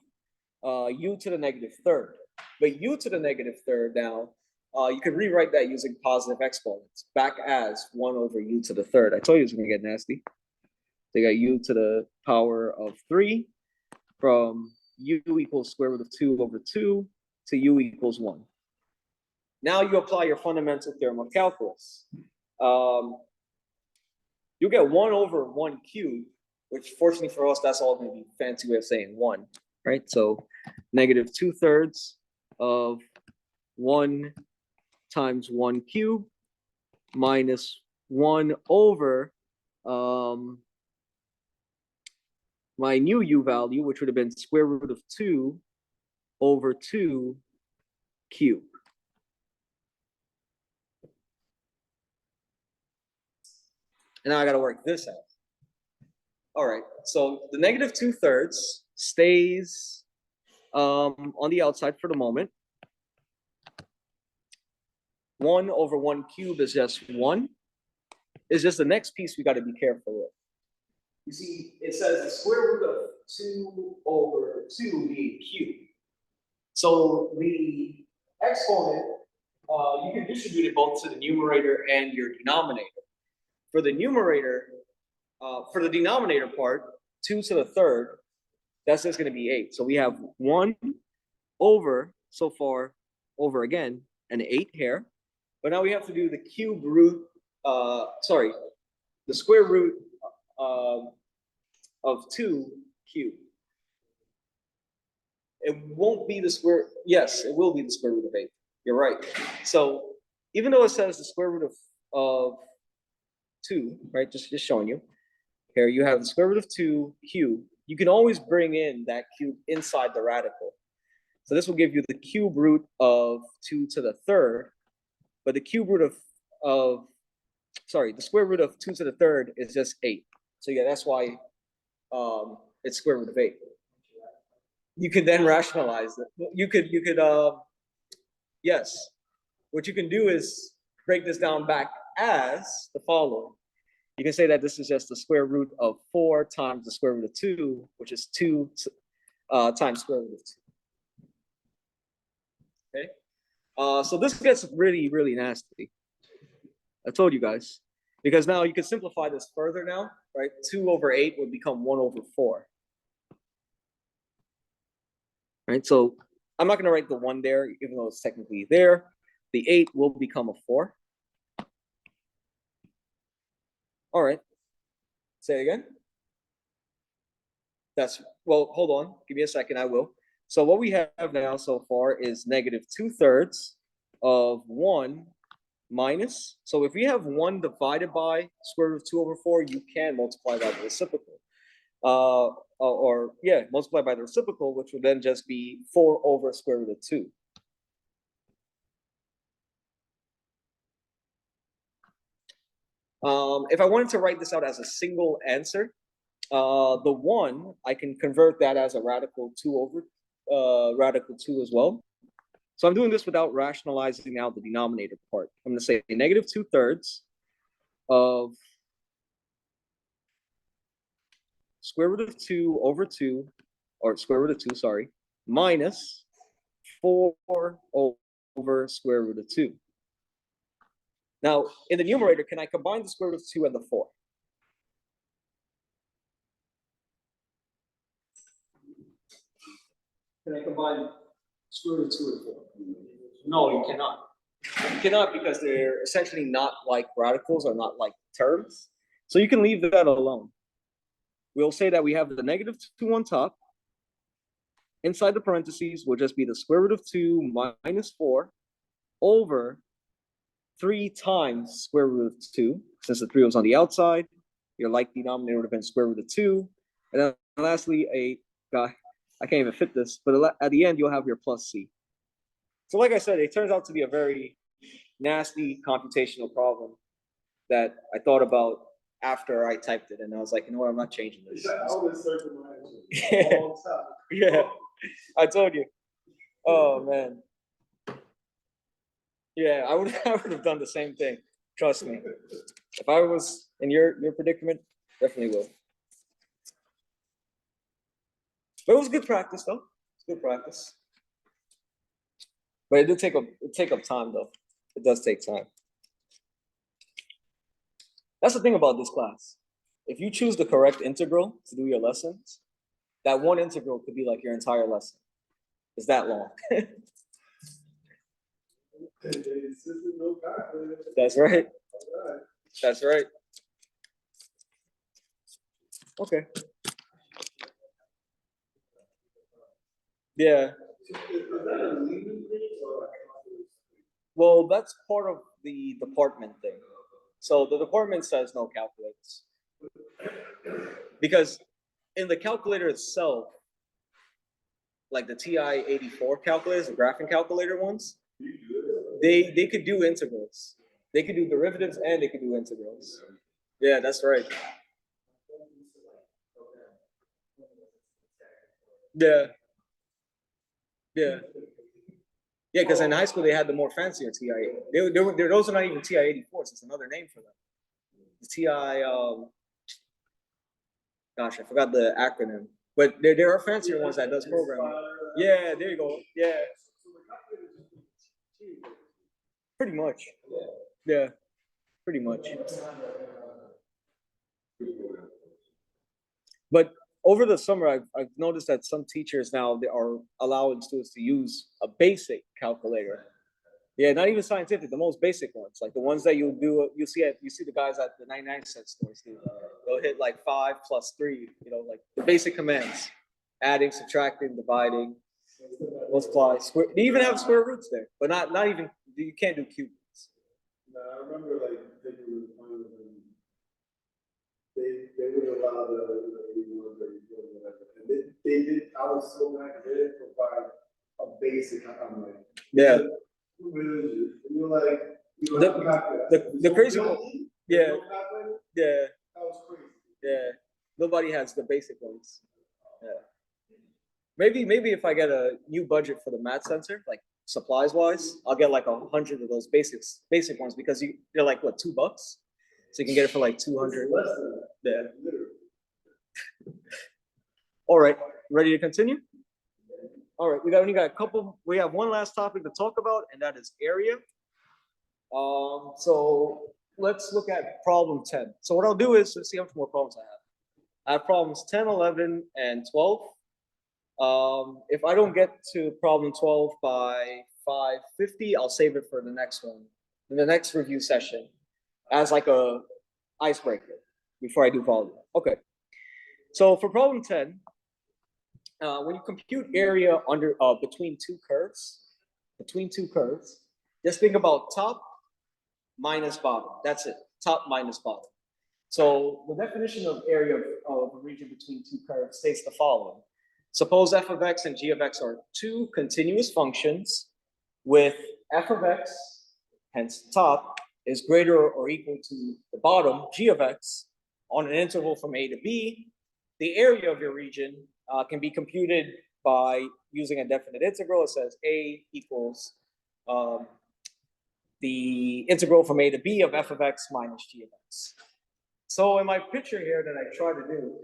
u to the negative 3rd. But u to the negative 3rd now, you can rewrite that using positive exponents back as 1 over u to the 3rd. I told you it was going to get nasty. They got u to the power of 3 from u equals square root of 2 over 2 to u equals 1. Now you apply your fundamental theorem of calculus. You get 1 over 1 cubed, which fortunately for us, that's all going to be a fancy way of saying 1, right? So negative 2/3 of 1 times 1 cubed minus 1 over my new u value, which would have been square root of 2 over 2 cubed. And now I got to work this out. All right, so the negative 2/3 stays on the outside for the moment. 1 over 1 cubed is just 1. It's just the next piece we got to be careful with. You see, it says the square root of 2 over 2 being cubed. So the exponent, you can distribute it both to the numerator and your denominator. For the numerator, for the denominator part, 2 to the third, that's just going to be 8. So we have 1 over, so far, over again, an 8 here. But now we have to do the cube root, the square root of 2 cubed. It won't be the square, yes, it will be the square root of 8. You're right. So even though it says the square root of 2, right, just showing you, here you have the square root of 2 cubed. You can always bring in that cube inside the radical. So this will give you the cube root of 2 to the third, but the cube root the square root of 2 to the third is just 8. So yeah, that's why it's square root of 8. You can then rationalize it. Yes. What you can do is break this down back as the following. You can say that this is just the square root of 4 times the square root of 2, which is 2 times square root of 2. Okay. So this gets really, really nasty. I told you guys. Because now you can simplify this further now, right? 2 over 8 would become 1 over 4. Right, so I'm not going to write the 1 there, even though it's technically there. The 8 will become a 4. All right. Say it again. Well, hold on. Give me a second. I will. So what we have now so far is negative 2/3 of 1 minus. So if we have 1 divided by square root of 2 over 4, you can multiply by the reciprocal. Multiply by the reciprocal, which would then just be 4 over square root of 2. If I wanted to write this out as a single answer, the 1, I can convert that as a radical 2 over radical 2 as well. So I'm doing this without rationalizing out the denominator part. I'm going to say negative 2/3 of square root of 2 over 2, or square root of 2, sorry, minus 4 over square root of 2. Now, in the numerator, can I combine the square root of 2 and the 4? Can I combine square root of 2 and 4? No, you cannot. You cannot, because they're essentially not like radicals or not like terms. So you can leave that alone. We'll say that we have the negative 2 on top. Inside the parentheses will just be the square root of 2 minus 4 over 3 times square root of 2. Since the 3 was on the outside, your like denominator would have been square root of 2. And then lastly, I can't even fit this, but at the end, you'll have your plus c. So like I said, it turns out to be a very nasty computational problem that I thought about after I typed it. And I was like, you know what, I'm not changing this. Yeah, I told you. Oh, man. Yeah, I would have done the same thing. Trust me. If I was in your predicament, definitely will. But it was good practice, though. It's good practice. But it did take up time, though. It does take time. That's the thing about this class. If you choose the correct integral to do your lessons, that one integral could be like your entire lesson. It's that long. That's right. That's right. Okay. Yeah. Well, that's part of the department thing. So the department says no calculators. Because in the calculator itself, like the TI-84 calculators, the graphing calculator ones, they could do integrals. They could do derivatives and they could do integrals. Yeah, that's right. Yeah. Yeah. Yeah, because in high school they had the more fancier TI. Those are not even TI-84s. It's another name for them. the TI, gosh, I forgot the acronym, but there are fancier ones that does programming. Yeah, there you go. Yeah, pretty much. Yeah, pretty much. But over the summer, I've noticed that some teachers now they are allowing students to use a basic calculator. Yeah, not even scientific, the most basic ones, like the ones that you see the guys at the 99-cent stores do. They'll hit like 5 plus 3, like the basic commands, adding, subtracting, dividing, multiply, square. They even have square roots there, but not even you can't do cubes. No, I remember like taking the point of they would allow the 81, 34, whatever. And they did. I was so mad they didn't provide a basic. I'm like, Yeah. You're like, the crazy one. Yeah. Yeah. That was crazy. Yeah. Nobody has the basic ones. Yeah. Maybe if I get a new budget for the math center, like supplies wise, I'll get like 100 of those basic ones because they're like what, $2? So you can get it for like 200. Yeah. All right, ready to continue? All right, we have one last topic to talk about, and that is area. So let's look at problem 10. So what I'll do is, let's see how much more problems I have. I have problems 10, 11, and 12. If I don't get to problem 12 by 5:50, I'll save it for the next one, in the next review session, as like a icebreaker before I do volume. Okay. So for problem 10, when you compute area between two curves, just think about top minus bottom. That's it. Top minus bottom. So the definition of area of a region between two curves states the following. Suppose f of x and g of x are two continuous functions with f of x, hence the top, is greater or equal to the bottom, g of x, on an interval from a to b. The area of your region can be computed by using a definite integral. It says a equals the integral from a to b of f of x minus g of x. So in my picture here that I tried to do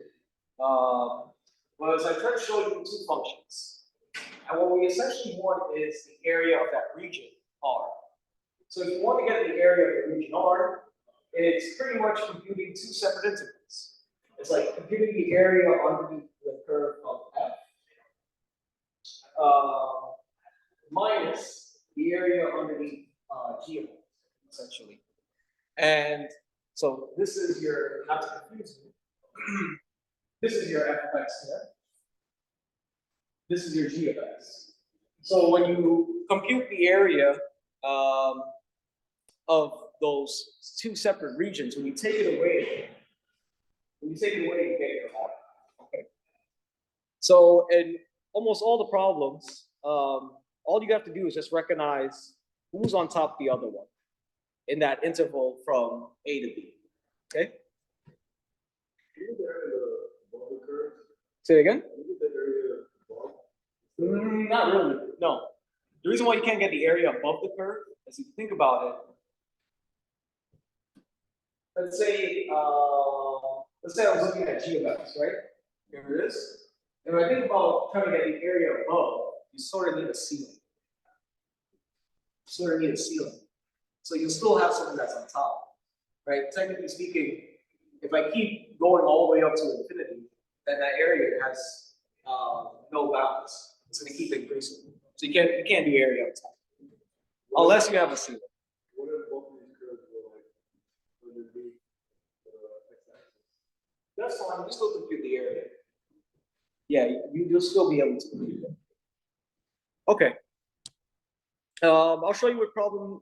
was I tried to show you two functions. And what we essentially want is the area of that region, R. So if you want to get the area of the region R, it's pretty much computing two separate integrals. It's like computing the area underneath the curve of f minus the area underneath g of x, essentially. And so this is your, not to confuse you, this is your f of x here. This is your g of x. So when you compute the area of those two separate regions, when you take it away, you get your R. Okay. So in almost all the problems, all you have to do is just recognize who's on top of the other one in that interval from A to B. Okay? Say it again? Not really, no. The reason why you can't get the area above the curve is if you think about it. Let's say I was looking at g of x, right? Here it is. And when I think about trying to get the area above, you sort of need a ceiling. So you still have something that's on top, right? Technically speaking, if I keep going all the way up to infinity, then that area has no bounds. It's going to keep increasing. So you can't do area on top unless you have a ceiling. What if both of these curves were like underneath the x-axis? That's fine. You still compute the area. Yeah, you'll still be able to compute it. Okay. I'll show you what problem.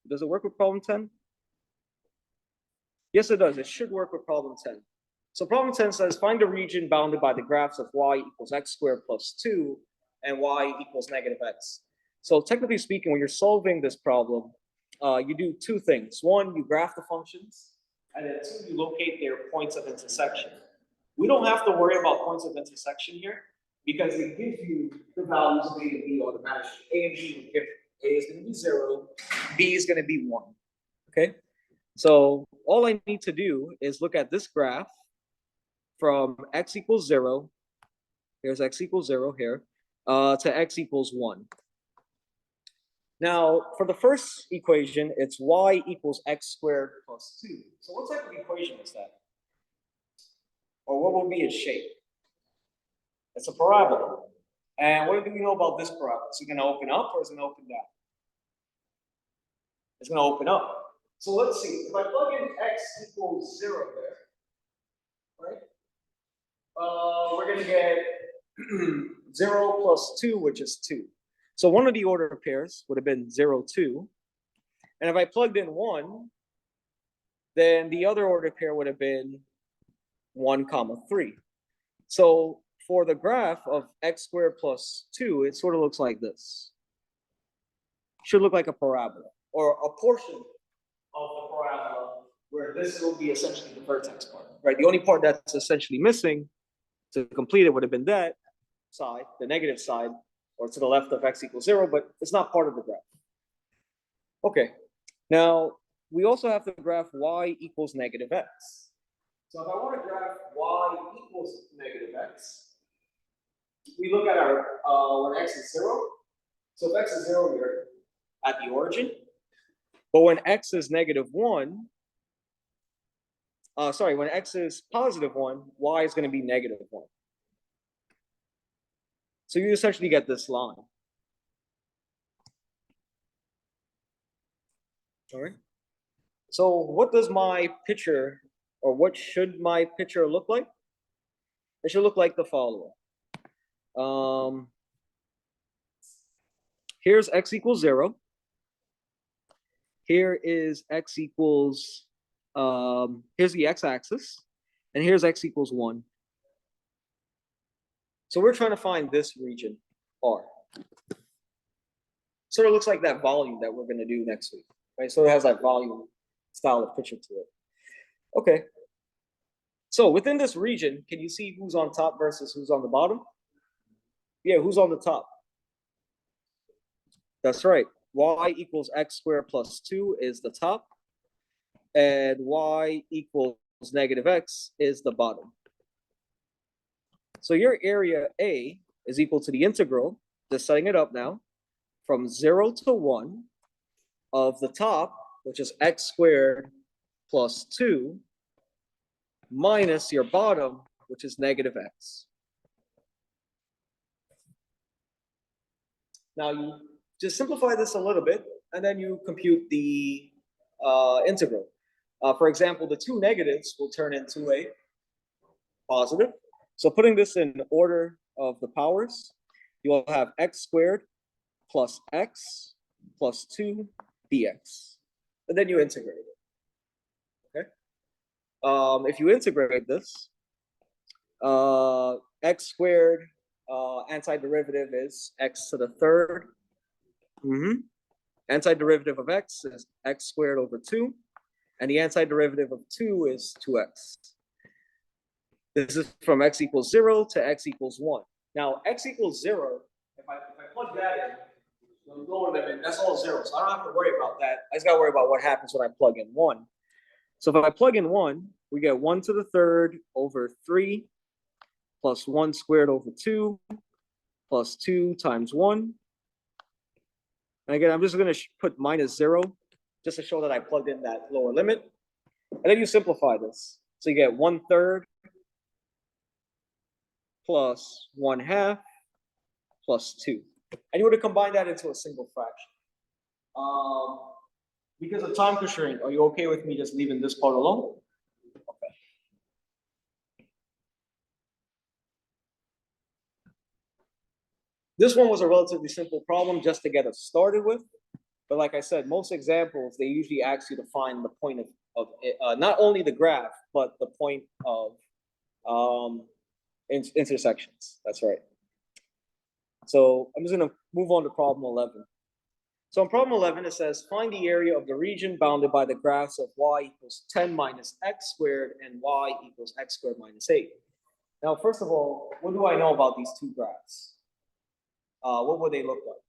Does it work with problem 10? Yes, it does. It should work with problem 10. So problem 10 says find a region bounded by the graphs of y equals x squared plus 2 and y equals negative x. So technically speaking, when you're solving this problem, you do two things. One, you graph the functions, and then two, you locate their points of intersection. We don't have to worry about points of intersection here because it gives you the values of a and b automatically. A and b will give A is going to be 0, b is going to be 1. Okay. So all I need to do is look at this graph from x equals 0, here's x equals 0 here, to x equals 1. Now, for the first equation, it's y equals x squared plus 2. So what type of equation is that? Or what will be its shape? It's a parabola. And what do we know about this parabola? Is it going to open up or is it going to open down? It's going to open up. So let's see. If I plug in x equals 0 there, right? We're going to get 0 plus 2, which is 2. So one of the order pairs would have been 0, 2. And if I plugged in 1, then the other order pair would have been 1, comma 3. So for the graph of x squared plus 2, it sort of looks like this. Should look like a parabola, or a portion of the parabola where this will be essentially the vertex part, right? The only part that's essentially missing to complete it would have been that side, the negative side, or to the left of x equals 0, but it's not part of the graph. Okay, now we also have to graph y equals negative x. So if I want to graph y equals negative x, we look at our when x is 0. So if x is 0, we're at the origin. But when x is negative 1, when x is positive 1, y is going to be negative 1. So you essentially get this line. All right. So what does my picture, or what should my picture look like? It should look like the following. Here's x equals 0. Here is x equals, here's the x-axis, and here's x equals 1. So we're trying to find this region, R. Sort of looks like that volume that we're going to do next week, right? So it has that volume style of picture to it. Okay. So within this region, can you see who's on top versus who's on the bottom? Yeah, who's on the top? That's right. Y equals x squared plus 2 is the top, and y equals negative x is the bottom. So your area A is equal to the integral, just setting it up now, from 0 to 1 of the top, which is x squared plus 2, minus your bottom, which is negative x. Now you just simplify this a little bit, and then you compute the integral. For example, the two negatives will turn into a positive. So putting this in order of the powers, you will have x squared plus x plus 2 dx. And then you integrate it. Okay. If you integrate this, x squared antiderivative is x to the third. Antiderivative of x is x squared over 2. And the antiderivative of 2 is 2x. This is from x equals 0 to x equals 1. Now, x equals 0, if I plug that in, the lower limit, that's all 0. So I don't have to worry about that. I just got to worry about what happens when I plug in 1. So if I plug in 1, we get 1 to the third over 3 plus 1 squared over 2 plus 2 times 1. And again, I'm just going to put minus 0 just to show that I plugged in that lower limit. And then you simplify this. So you get 1/3 plus 1/2 plus 2. And you would have combined that into a single fraction. Because of time constraint, are you okay with me just leaving this part alone? Okay. This one was a relatively simple problem just to get us started with. But like I said, most examples, they usually ask you to find the point of not only the graph, but the point of intersections. That's right. So I'm just going to move on to problem 11. So in problem 11, it says, find the area of the region bounded by the graphs of y equals 10 minus x squared and y equals x squared minus 8. Now, first of all, what do I know about these two graphs? What would they look like?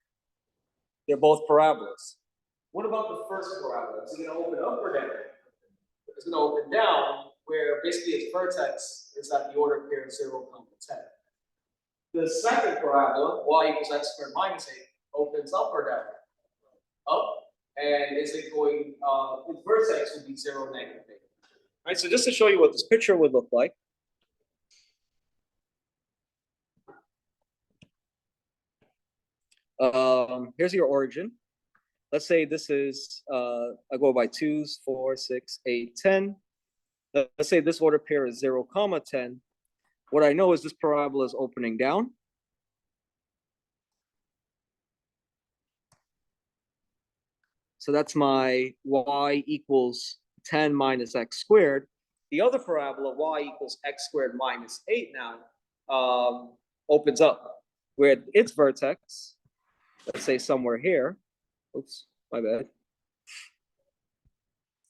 They're both parabolas. What about the first parabola? Is it going to open up or down? is going to open down, where basically its vertex is at the order pair 0, 10. The second parabola, y equals x squared minus 8, opens up or down? Up. And is it going, its vertex would be 0, -8. Right, so just to show you what this picture would look like. Here's your origin. Let's say this is, I go by 2s, 4, 6, 8, 10. Let's say this order pair is 0, 10. What I know is this parabola is opening down. So that's my y equals 10 minus x squared. The other parabola, y equals x squared minus 8 now, opens up, where its vertex, let's say somewhere here, oops, my bad,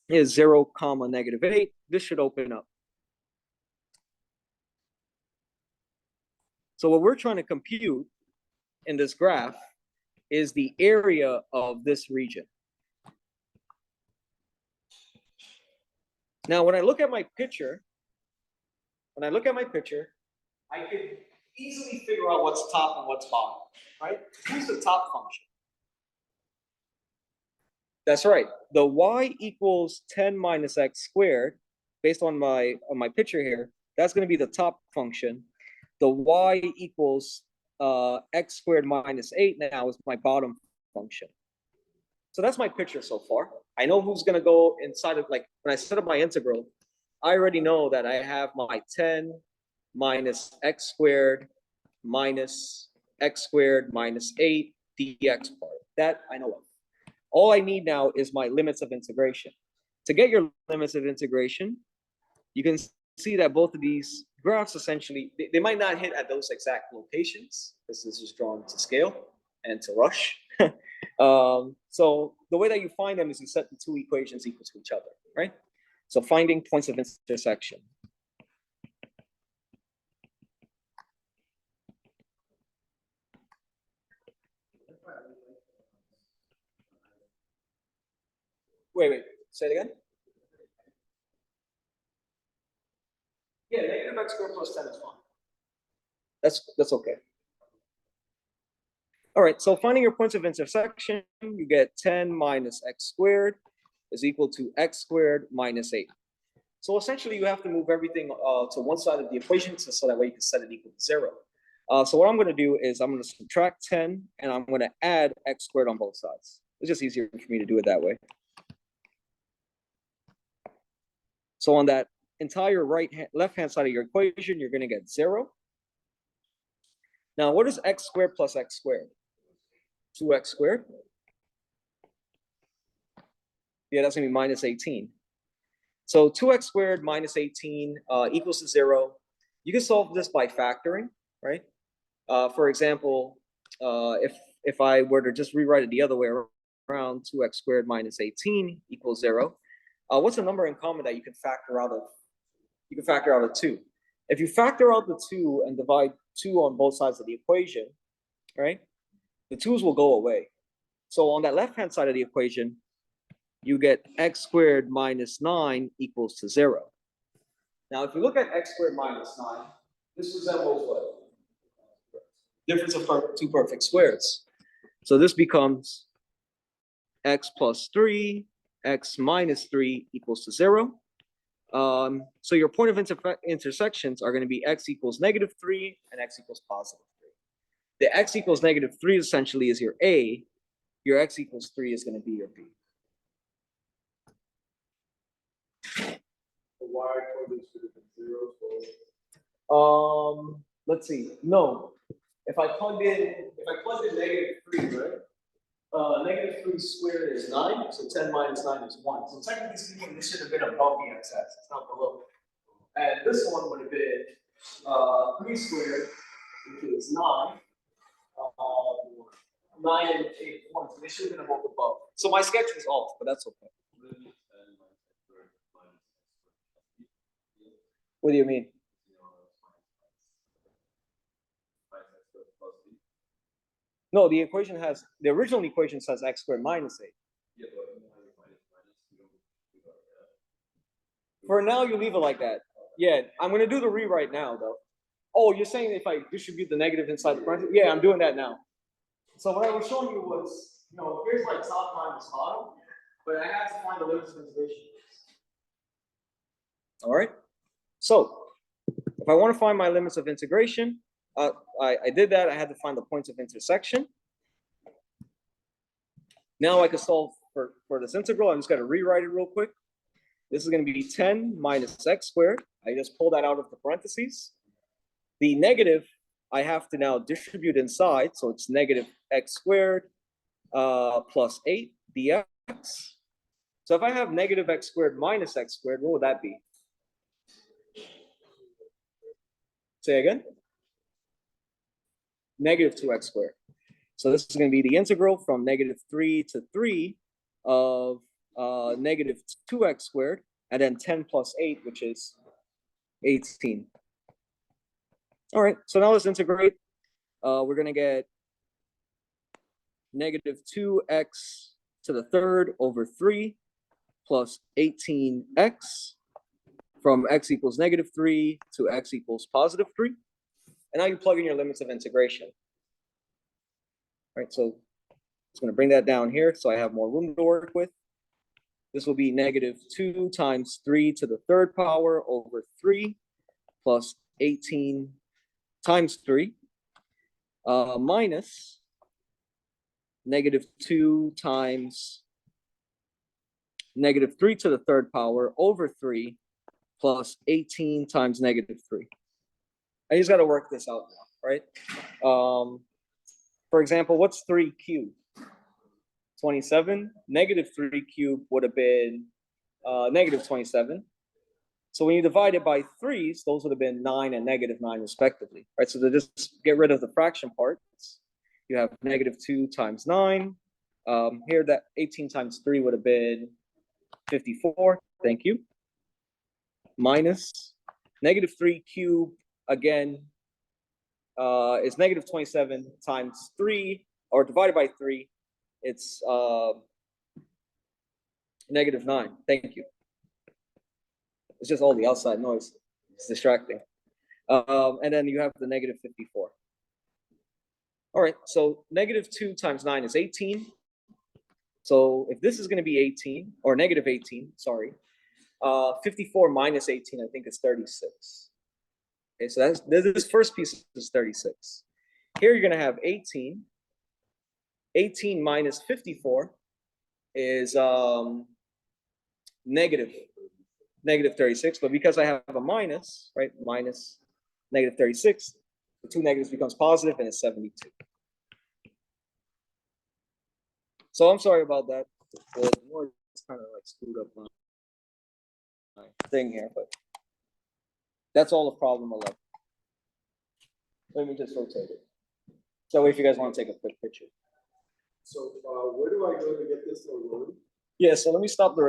is 0, -8. This should open up. So what we're trying to compute in this graph is the area of this region. Now, when I look at my picture, I could easily figure out what's top and what's bottom, right? Who's the top function? That's right. The y equals 10 minus x squared, based on my picture here, that's going to be the top function. The y equals x squared minus 8 now is my bottom function. So that's my picture so far. I know who's going to go inside of, like, when I set up my integral, I already know that I have my 10 minus x squared minus x squared minus 8 dx part. That I know of. All I need now is my limits of integration. To get your limits of integration, you can see that both of these graphs essentially, they might not hit at those exact locations, because this is drawn to scale and to rush. So the way that you find them is you set the two equations equal to each other, right? So finding points of intersection. Wait, say it again? Yeah, negative x squared plus 10 is fine. That's okay. All right, so finding your points of intersection, you get 10 minus x squared is equal to x squared minus 8. So essentially, you have to move everything to one side of the equation so that way you can set it equal to 0. So what I'm going to do is I'm going to subtract 10, and I'm going to add x squared on both sides. It's just easier for me to do it that way. So on that entire left-hand side of your equation, you're going to get 0. Now, what is x squared plus x squared? 2x squared. Yeah, that's going to be minus 18. So 2x squared minus 18 equals to 0. You can solve this by factoring, right? For example, if I were to just rewrite it the other way around, 2x squared minus 18 equals 0. What's a number in common that you can factor out of? You can factor out of 2. If you factor out the 2 and divide 2 on both sides of the equation, right, the 2's will go away. So on that left-hand side of the equation, you get x squared minus 9 equals to 0. Now, if you look at x squared minus 9, this resembles what? Difference of two perfect squares. So this becomes x plus 3, x minus 3 equals to 0. So your point of intersections are going to be x equals negative 3 and x equals positive 3. The x equals negative 3 essentially is your A. Your x equals 3 is going to be your B. Y coordinates should have been 0. So Let's see. No, if I plugged in negative 3, right? Negative 3 squared is 9, so 10 minus 9 is 1. So technically speaking, this should have been above the x-axis, not below. And this one would have been 3 squared, which is 9. 9 and 8 is 1, so they should have been both above. So my sketch was off, but that's okay. What do you mean? No, the original equation says x squared minus 8. For now, you leave it like that. Yeah, I'm gonna do the rewrite now, though. Oh, you're saying if I distribute the negative inside the parentheses? Yeah, I'm doing that now. So what I was showing you was, here's like top minus bottom, but I had to find the limits of integration. All right. So if I want to find my limits of integration, I did that. I had to find the points of intersection. Now I can solve for this integral. I'm just going to rewrite it real quick. This is going to be 10 minus x squared. I just pull that out of the parentheses. The negative, I have to now distribute inside. So it's negative x squared plus 8 dx. So if I have negative x squared minus x squared, what would that be? Say again? Negative 2x squared. So this is going to be the integral from negative 3 to 3 of negative 2x squared, and then 10 plus 8, which is 18. All right, so now let's integrate. We're going to get negative 2x to the third over 3 plus 18x from x equals negative 3 to x equals positive 3. And now you plug in your limits of integration. All right, so it's going to bring that down here so I have more room to work with. This will be negative 2 times 3 to the third power over 3 plus 18 times 3 minus negative 2 times negative 3 to the third power over 3 plus 18 times negative 3. I just got to work this out now, right? For example, what's 3 cubed? 27. Negative 3 cubed would have been negative 27. So when you divide it by 3s, those would have been 9 and negative 9 respectively, right? So to just get rid of the fraction parts, you have negative 2 times 9. Here, that 18 times 3 would have been 54. Thank you. Minus negative 3 cubed, again, is negative 27 times 3, or divided by 3. It's negative 9. Thank you. It's just all the outside noise. It's distracting. And then you have the negative 54. All right, so negative 2 times 9 is 18. So if this is going to be 18, or negative 18, sorry, 54 minus 18, I think is 36. Okay, so this first piece is 36. Here you're going to have 18. 18 minus 54 is negative 36. But because I have a minus, right, minus negative 36, the two negatives becomes positive, and it's 72. So I'm sorry about that. The noise kind of like screwed up my thing here, but that's all of problem 11. Let me just rotate it. So if you guys want to take a quick picture. So where do I go to get this to load? Yeah, so let me stop the